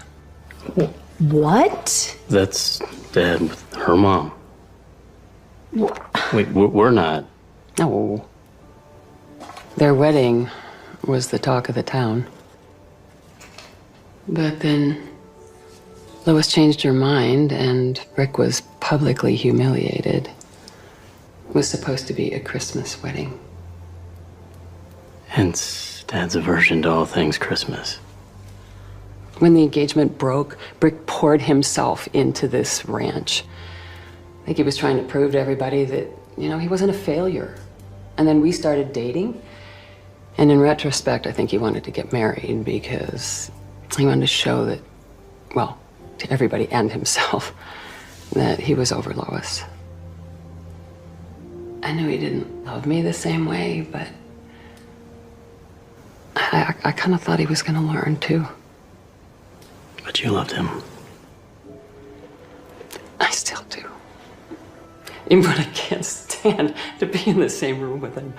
What? That's Dad with her mom. Wait, we're not. No. Their wedding was the talk of the town. But then Lois changed her mind and Brick was publicly humiliated. It was supposed to be a Christmas wedding. Hence Dad's aversion to all things Christmas. When the engagement broke, Brick poured himself into this ranch. I think he was trying to prove to everybody that, he wasn't a failure. And then we started dating. And in retrospect, I think he wanted to get married because he wanted to show that, well, to everybody and himself, that he was over Lois. I knew he didn't love me the same way, but I kind of thought he was going to learn too. But you loved him. I still do. Even when I can't stand to be in the same room with him.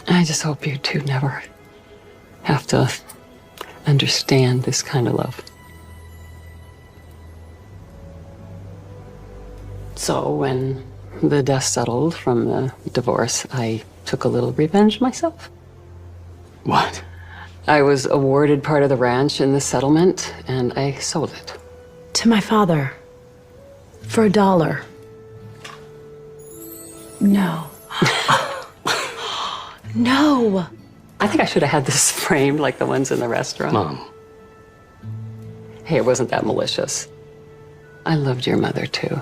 I just hope you two never have to understand this kind of love. So when the dust settled from the divorce, I took a little revenge myself. What? I was awarded part of the ranch in the settlement, and I sold it. To my father. For $1. No. No. I think I should have had this framed like the ones in the restaurant. Mom. Hey, it wasn't that malicious. I loved your mother, too.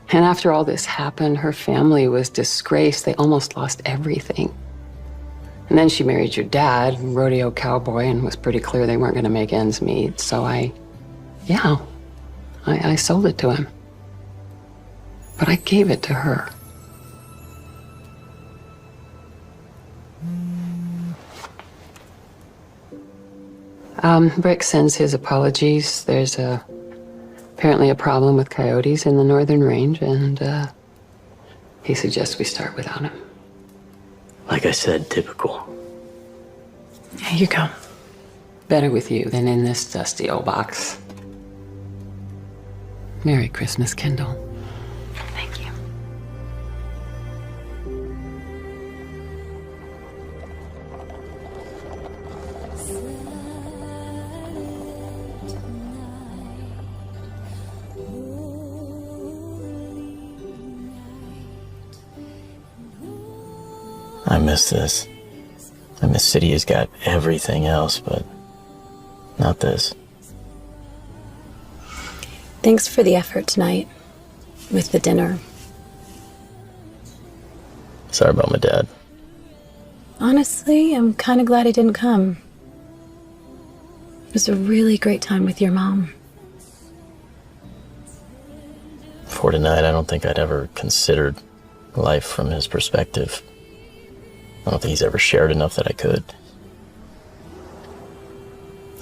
And after all this happened, her family was disgraced. They almost lost everything. And then she married your dad, rodeo cowboy, and was pretty clear they weren't going to make ends meet. So I sold it to him. But I gave it to her. Brick sends his apologies. There's apparently a problem with coyotes in the northern range, and he suggests we start without him. Like I said, typical. Here you go. Better with you than in this dusty old box. Merry Christmas, Kendall. Thank you. I miss this. I miss City has got everything else, but not this. Thanks for the effort tonight with the dinner. Sorry about my dad. Honestly, I'm kind of glad he didn't come. It was a really great time with your mom. Before tonight, I don't think I'd ever considered life from his perspective. I don't think he's ever shared enough that I could.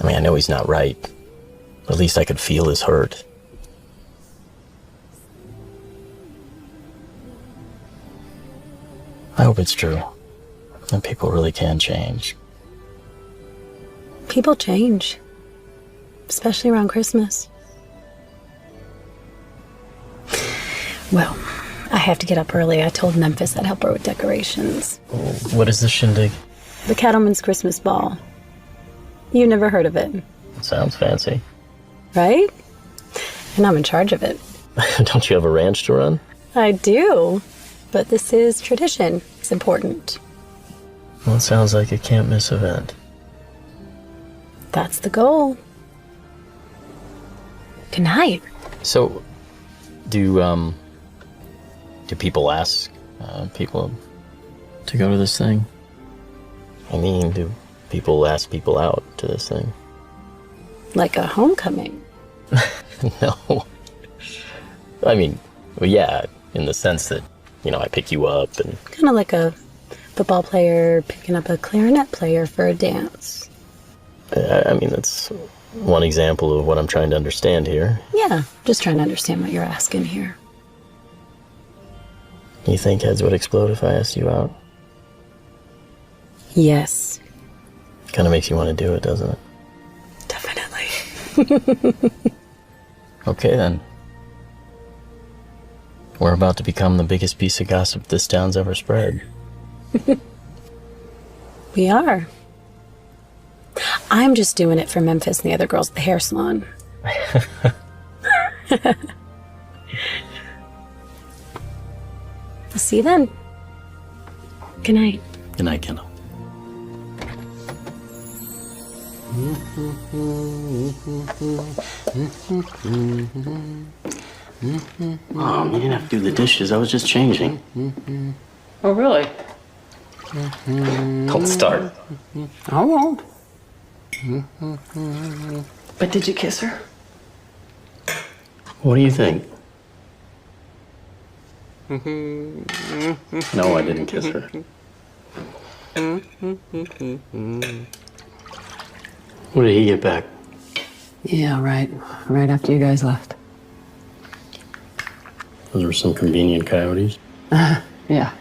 I mean, I know he's not right, but at least I could feel his hurt. I hope it's true, and people really can change. People change, especially around Christmas. Well, I have to get up early. I told Memphis I'd help her with decorations. What is this shindig? The Cattleman's Christmas Ball. You never heard of it? Sounds fancy. right? And I'm in charge of it. Don't you have a ranch to run? I do, but this is tradition. It's important. Well, it sounds like a can't miss event. That's the goal. Good night. So, do people ask people to go to this thing? I mean, do people ask people out to this thing? Like a homecoming. No. I mean, well, yeah, in the sense that, I pick you up and... Kind of like a football player picking up a clarinet player for a dance. I mean, that's one example of what I'm trying to understand here. Yeah, just trying to understand what you're asking here. You think heads would explode if I asked you out? Yes. Kind of makes you want to do it, doesn't it? Definitely. Okay, then. We're about to become the biggest piece of gossip this town's ever spread. We are. I'm just doing it for Memphis and the other girls at the hair salon. I'll see you then. Good night. Good night, Kendall. Mom, you didn't have to do the dishes. I was just changing. Oh, really? Don't start. I won't. But did you kiss her? What do you think? No, I didn't kiss her. When did he get back? Yeah, right. Right after you guys left. Those were some convenient coyotes. Yeah.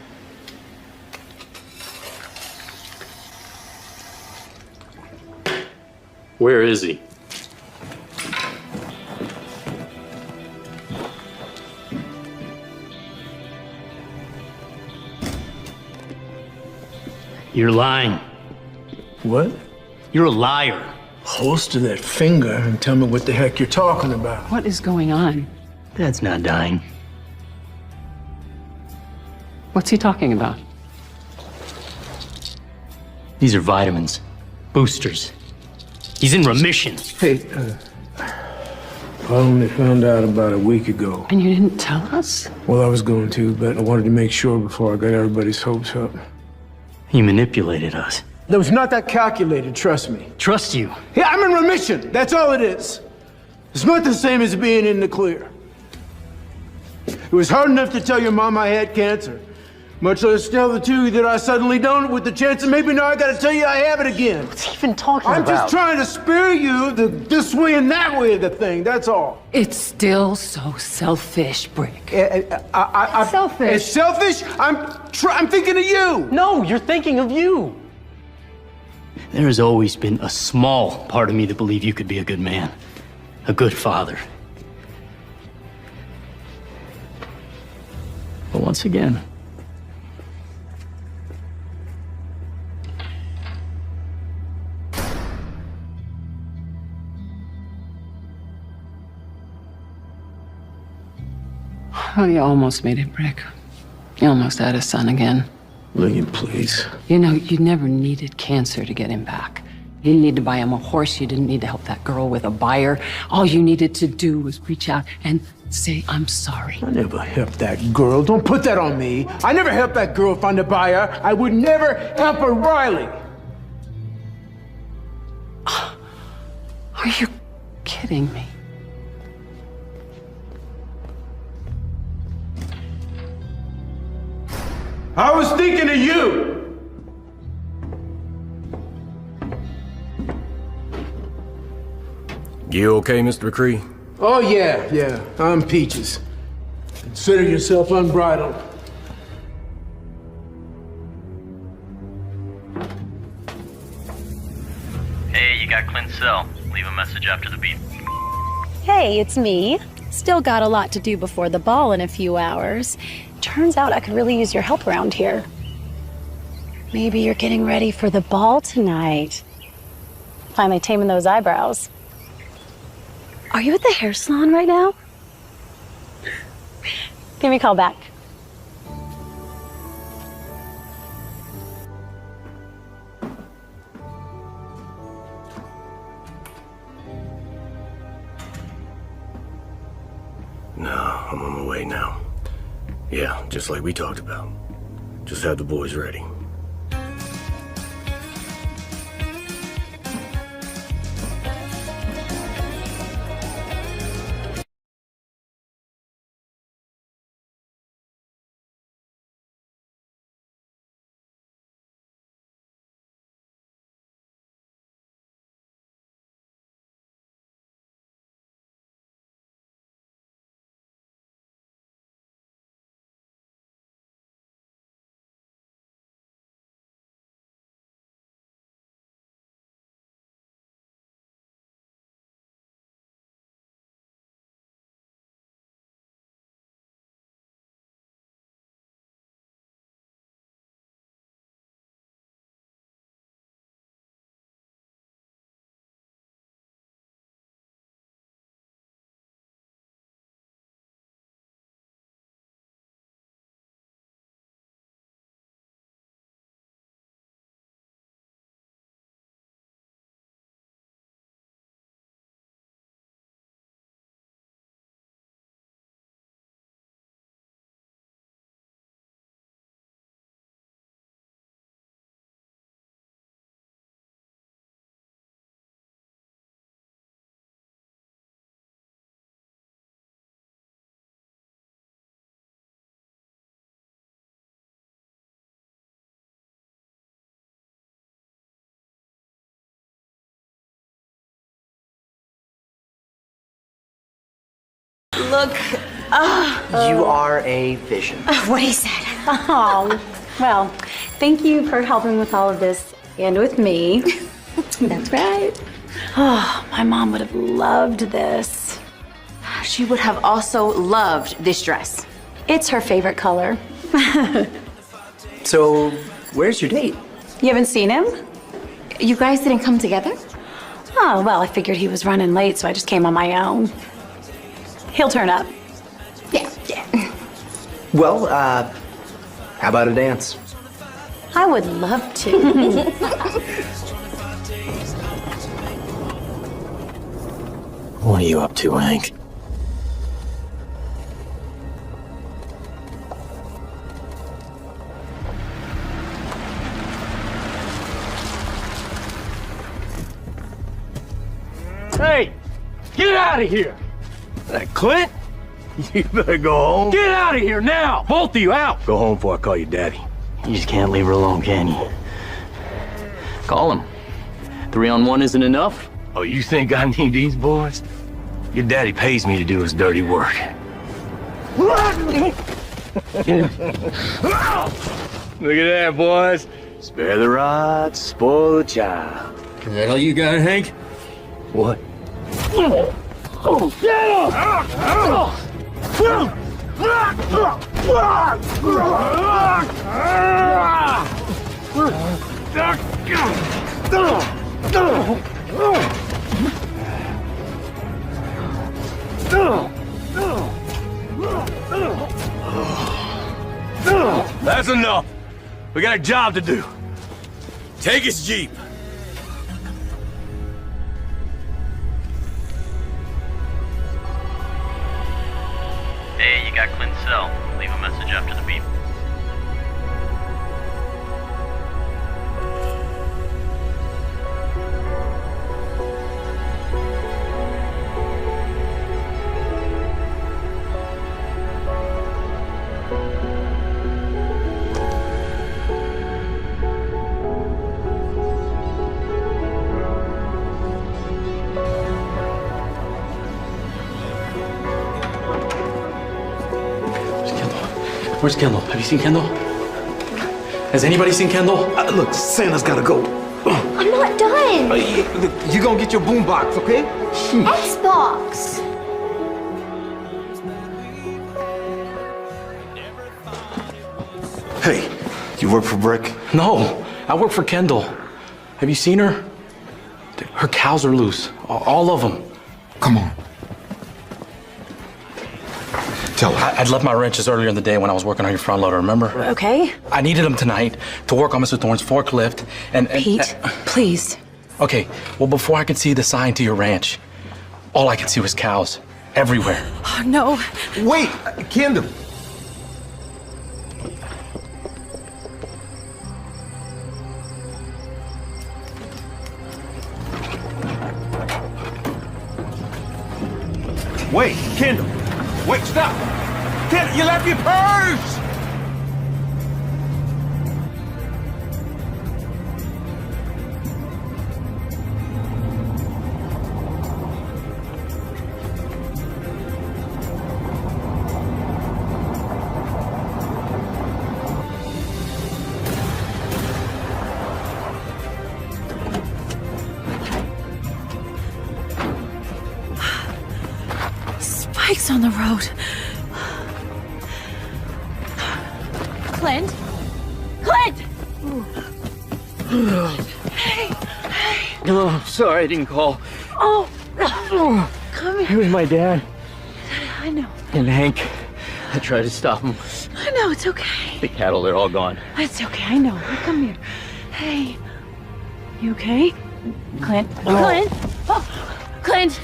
Where is he? You're lying. What? You're a liar. Holster that finger and tell me what the heck you're talking about. What is going on? Dad's not dying. What's he talking about? These are vitamins. Boosters. He's in remission. Hey, I only found out about a week ago. And you didn't tell us? Well, I was going to, but I wanted to make sure before I got everybody's hopes up. He manipulated us. That was not that calculated, trust me. Trust you. Yeah, I'm in remission. That's all it is. It's not the same as being in the clear. It was hard enough to tell your mom I had cancer. Much less tell the two that I suddenly don't, with the chance that maybe now I gotta tell you I have it again. What's he even talking I'm about? just trying to spare you the this way and that way of the thing, that's all. It's still so selfish, Brick. Selfish. It's selfish? I'm thinking of you. No, you're thinking of you. There has always been a small part of me that believed you could be a good man, a good father. But once again, Oh, you almost made it, Brick. You almost had a son again. Lillian, please. You know, you never needed cancer to get him back. You didn't need to buy him a horse. You didn't need to help that girl with a buyer. All you needed to do was reach out and say, I'm sorry. I never helped that girl. Don't put that on me. I never helped that girl find a buyer. I would never help her, Riley. Are you kidding me? I was thinking of you. You okay, Mr. McCree? Oh, yeah. I'm peaches. Consider yourself unbridled. hey, you got Clint's cell. Leave a message after the beep. Hey, it's me. Still got a lot to do before the ball in a few hours. Turns out I could really use your help around here. Maybe you're getting ready for the ball tonight. Finally taming those eyebrows. Are you at the hair salon right now? Give me a call back. No, I'm on my way now. Yeah, just like we talked about. Just have the boys ready. Look, You are a vision. what he said. Oh, well, thank you for helping with all of this and with me. That's right. Oh, my mom would have loved this. She would have also loved this dress. It's her favorite color. So, where's your date? You haven't seen him? You guys didn't come together? Oh, well, I figured he was running late, so I just came on my own. He'll turn up. Yeah. Well, how about a dance? I would love to. What are you up to, Hank? Hey, get out of here! That Clint? You better go home. Get out of here now! Both of you out! Go home before I call you daddy. You just can't leave her alone, can you? Call him. 3-on-1 isn't enough? Oh, you think I need these boys? Your daddy pays me to do his dirty work. Look at that, boys. Spare the rod, spoil the child. Is that all you got, Hank? What? That's enough. We got a job to do. Take his Jeep. Hey, you got Clint's cell. Leave a message after the beep. Where's Kendall? Have you seen Kendall? Has anybody seen Kendall? Look, Santa's gotta go. I'm not done. You gonna get your boombox, okay? Xbox. Hey, you work for Brick? No, I work for Kendall. Have you seen her? Her cows are loose. All of them. Come on. Tell her. I'd left my wrenches earlier in the day when I was working on your front loader, remember? Okay. I needed them tonight to work on Mr. Thorne's forklift and Pete, please. Okay, well, before I could see the sign to your ranch, all I could see was cows everywhere. Oh, no. Wait, Kendall. Wait, Kendall. Wait, stop. Kendall, you left your purse. Spikes on the road. Clint? Clint! Hey! Oh, I'm sorry I didn't call. Oh! Come It here. was my dad I know. and Hank. I tried to stop him. I know, it's okay. The cattle, they're all gone. It's okay, I know. Come here. Hey. You okay? Clint? Oh. Clint? Oh. Clint!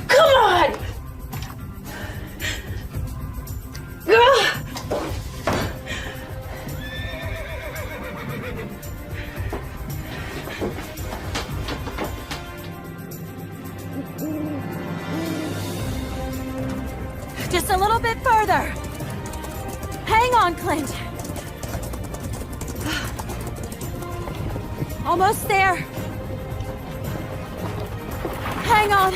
Come on! Ugh. Just a little bit further. Hang on, Clint. Almost there. Hang on.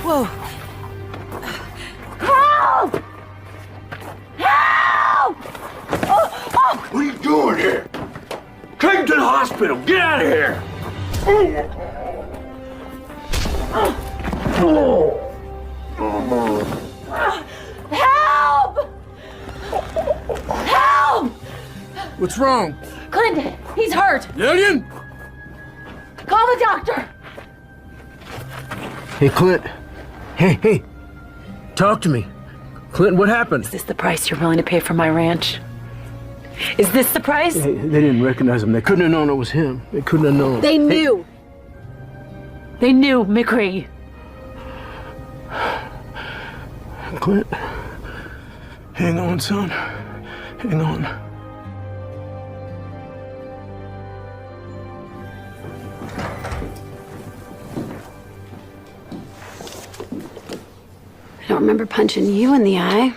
Whoa. Help! Help! Oh, oh. What are you doing here? Take him to the hospital. Get out of here. Help! Help! What's wrong? Clint, he's hurt. Lillian? Call the doctor. Hey, Clint. Hey. Talk to me. Clint, what happened? Is this the price you're willing to pay for my ranch? Is this the price? Hey, they didn't recognize him. They couldn't have known it was him. They couldn't have known. They knew. They knew, McCree. Clint. Hang on, son. Hang on. I don't remember punching you in the eye.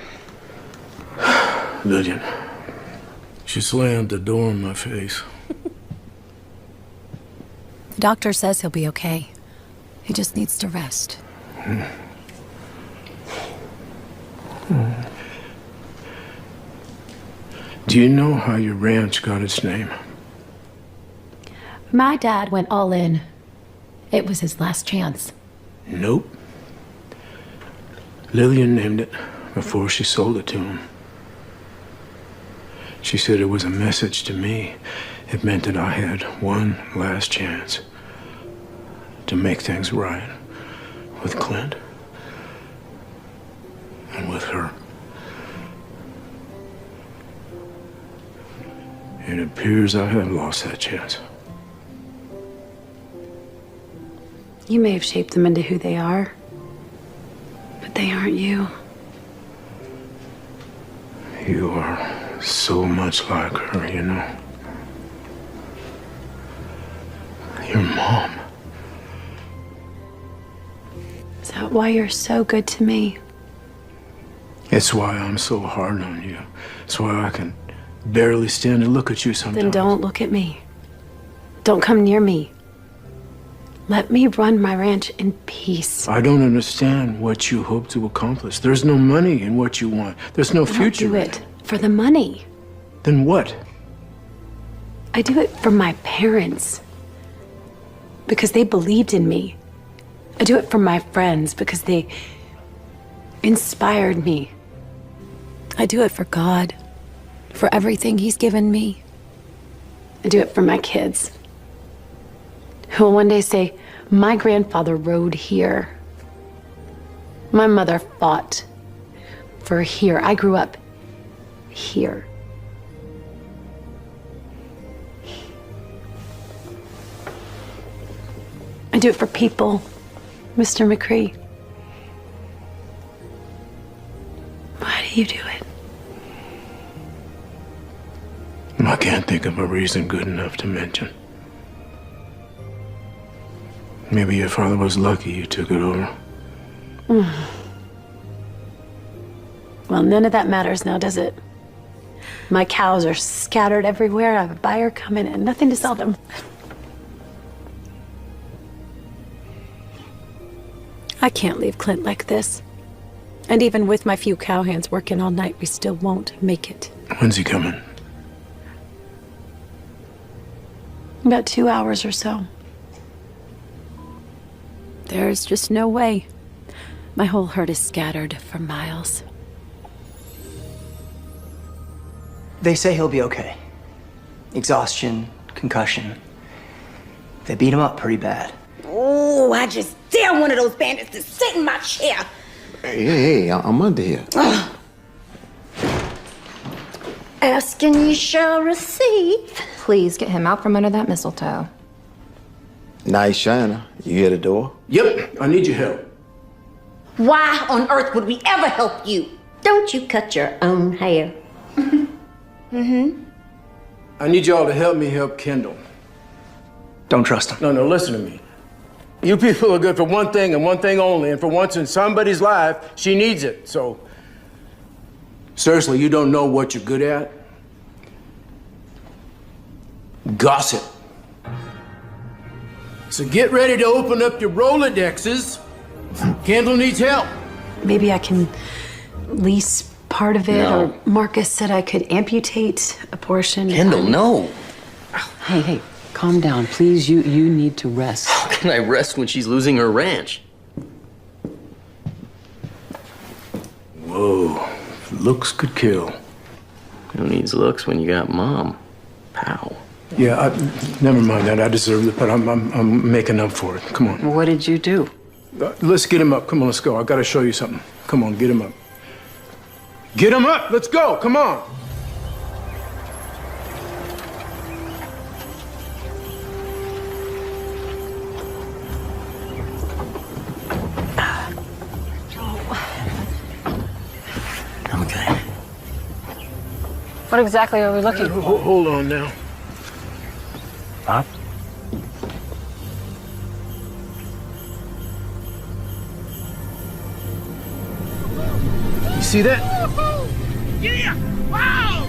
Lillian. She slammed the door in my face. The doctor says he'll be okay. He just needs to rest. Do you know how your ranch got its name? My dad went all in. It was his last chance. Nope. Lillian named it before she sold it to him. She said it was a message to me. It meant that I had one last chance to make things right with Clint and with her. It appears I have lost that chance. You may have shaped them into who they are, but they aren't you. You are so much like her, you know. Your mom. Is that why you're so good to me? It's why I'm so hard on you. It's why I can barely stand to look at you sometimes. Then don't look at me. Don't come near me. Let me run my ranch in peace. I don't understand what you hope to accomplish. There's no money in what you want. There's no I don't future. do it for the money. Then what? I do it for my parents. Because they believed in me. I do it for my friends because they inspired me. I do it for God, for everything He's given me. I do it for my kids, who will one day say, my grandfather rode here. My mother fought for here. I grew up here. I do it for people, Mr. McCree. Why do you do it? I can't think of a reason good enough to mention. Maybe your father was lucky you took it over. Well, none of that matters now, does it? My cows are scattered everywhere. I have a buyer coming and nothing to sell them. I can't leave Clint like this. And even with my few cowhands working all night, we still won't make it. When's he coming? About 2 hours or so. There's just no way. My whole herd is scattered for miles. They say he'll be okay. Exhaustion, concussion. They beat him up pretty bad. Oh, I just dare one of those bandits to sit in my chair. Hey, I'm under here. Asking you shall receive. Please get him out from under that mistletoe. Nice shiner. You hear the door? Yep, I need your help. Why on earth would we ever help you? Don't you cut your own hair? I need y'all to help me help Kendall. Don't trust him. No, listen to me. You people are good for one thing and one thing only, and for once in somebody's life, she needs it. So, seriously, you don't know what you're good at? Gossip. So get ready to open up your Rolodexes. Kendall needs help. Maybe I can lease part of it, No. or Marcus said I could amputate a portion. Kendall, no. Hey, calm down, please. You need to rest. How can I rest when she's losing her ranch? Whoa, looks could kill. Who needs looks when you got Mom? Pow. Yeah, never mind that. I deserve it, but I'm making up for it. Come on. What did you do? Let's get him up. Come on, let's go. I gotta show you something. Come on, get him up. Get him up! Let's go! Come on! I'm okay. What exactly are we looking for? Hold on now. Huh? You see that? Yeah! Wow!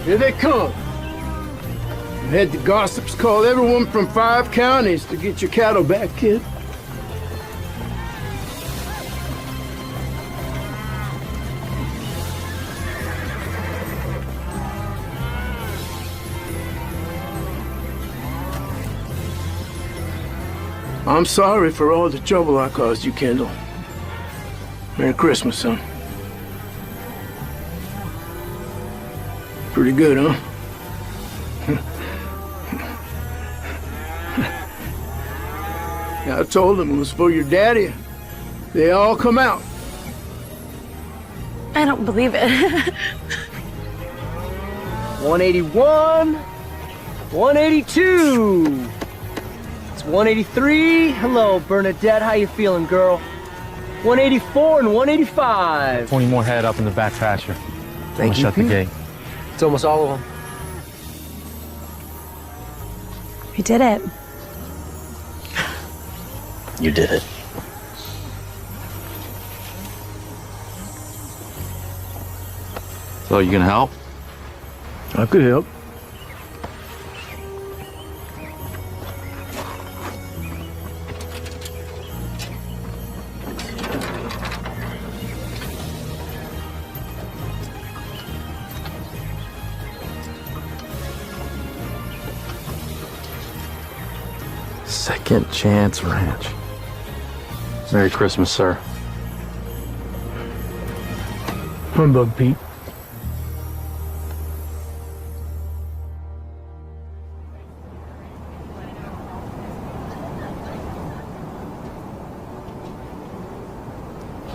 Here they come. I had the gossips call everyone from 5 counties to get your cattle back, kid. I'm sorry for all the trouble I caused you, Kendall. Merry Christmas, son. Pretty good, huh? I told them it was for your daddy. They all come out. I don't believe it. 181, 182. It's 183. Hello, Bernadette. How you feeling, girl? 184 and 185. 20 more head up in the back pasture. Thank you. Shut the gate. It's almost all of them. We did it. You did it. So you gonna help? I could help. Second Chance Ranch. Merry Christmas, sir. Humbug, Pete.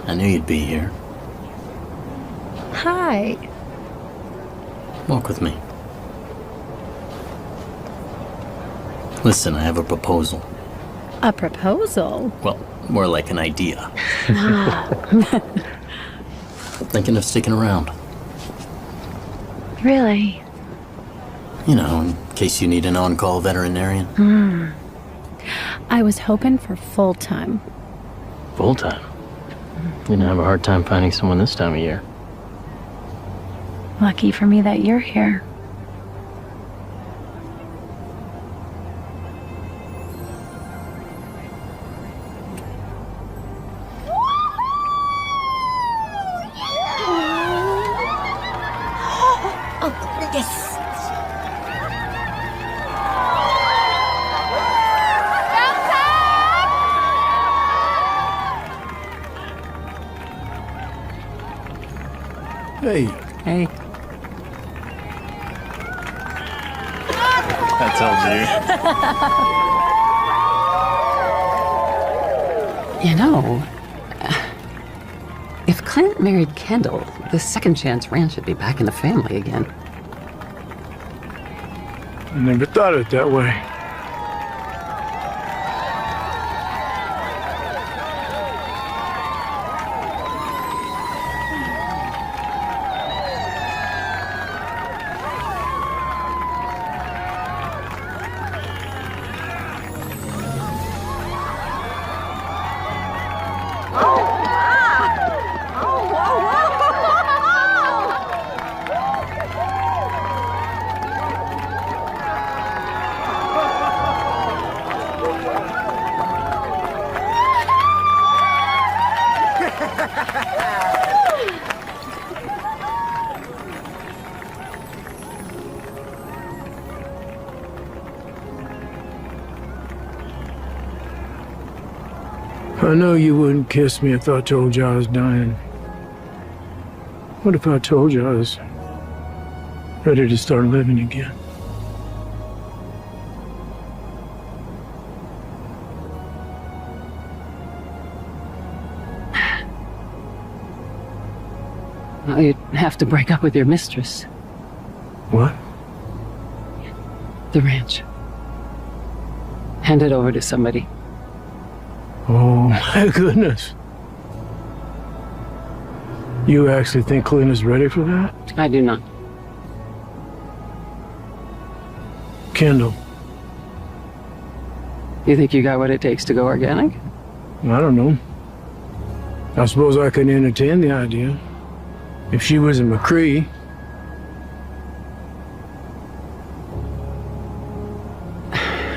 I knew you'd be here. Hi. Walk with me. Listen, I have a proposal. A proposal? Well, more like an idea. Thinking of sticking around. Really? You know, in case you need an on-call veterinarian. I was hoping for full-time. Full-time? You're gonna have a hard time finding someone this time of year. Lucky for me that you're here. Hey. Hey. I You know, if Clint married Kendall, the Second Chance Ranch should be back in the family again. I never thought of it that way. I know you wouldn't kiss me if I told you I was dying. What if I told you I was ready to start living again? Well, you'd have to break up with your mistress. What? The ranch. Hand it over to somebody. Oh, my goodness. You actually think Clint is ready for that? I do not. Kendall. You think you got what it takes to go organic? I don't know. I suppose I could entertain the idea. If she was a McCree.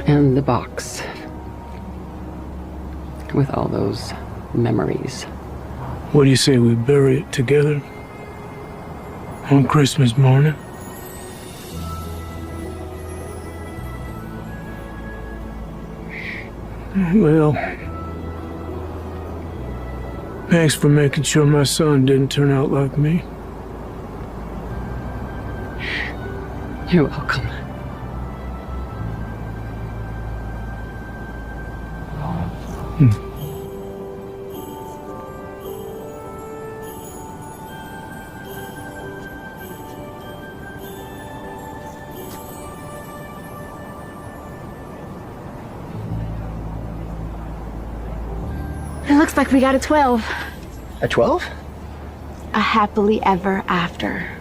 And the box. With all those memories. What do you say we bury it together? On Christmas morning? Well, thanks for making sure my son didn't turn out like me. You're welcome. It looks like we got a 12. A 12? A happily ever after.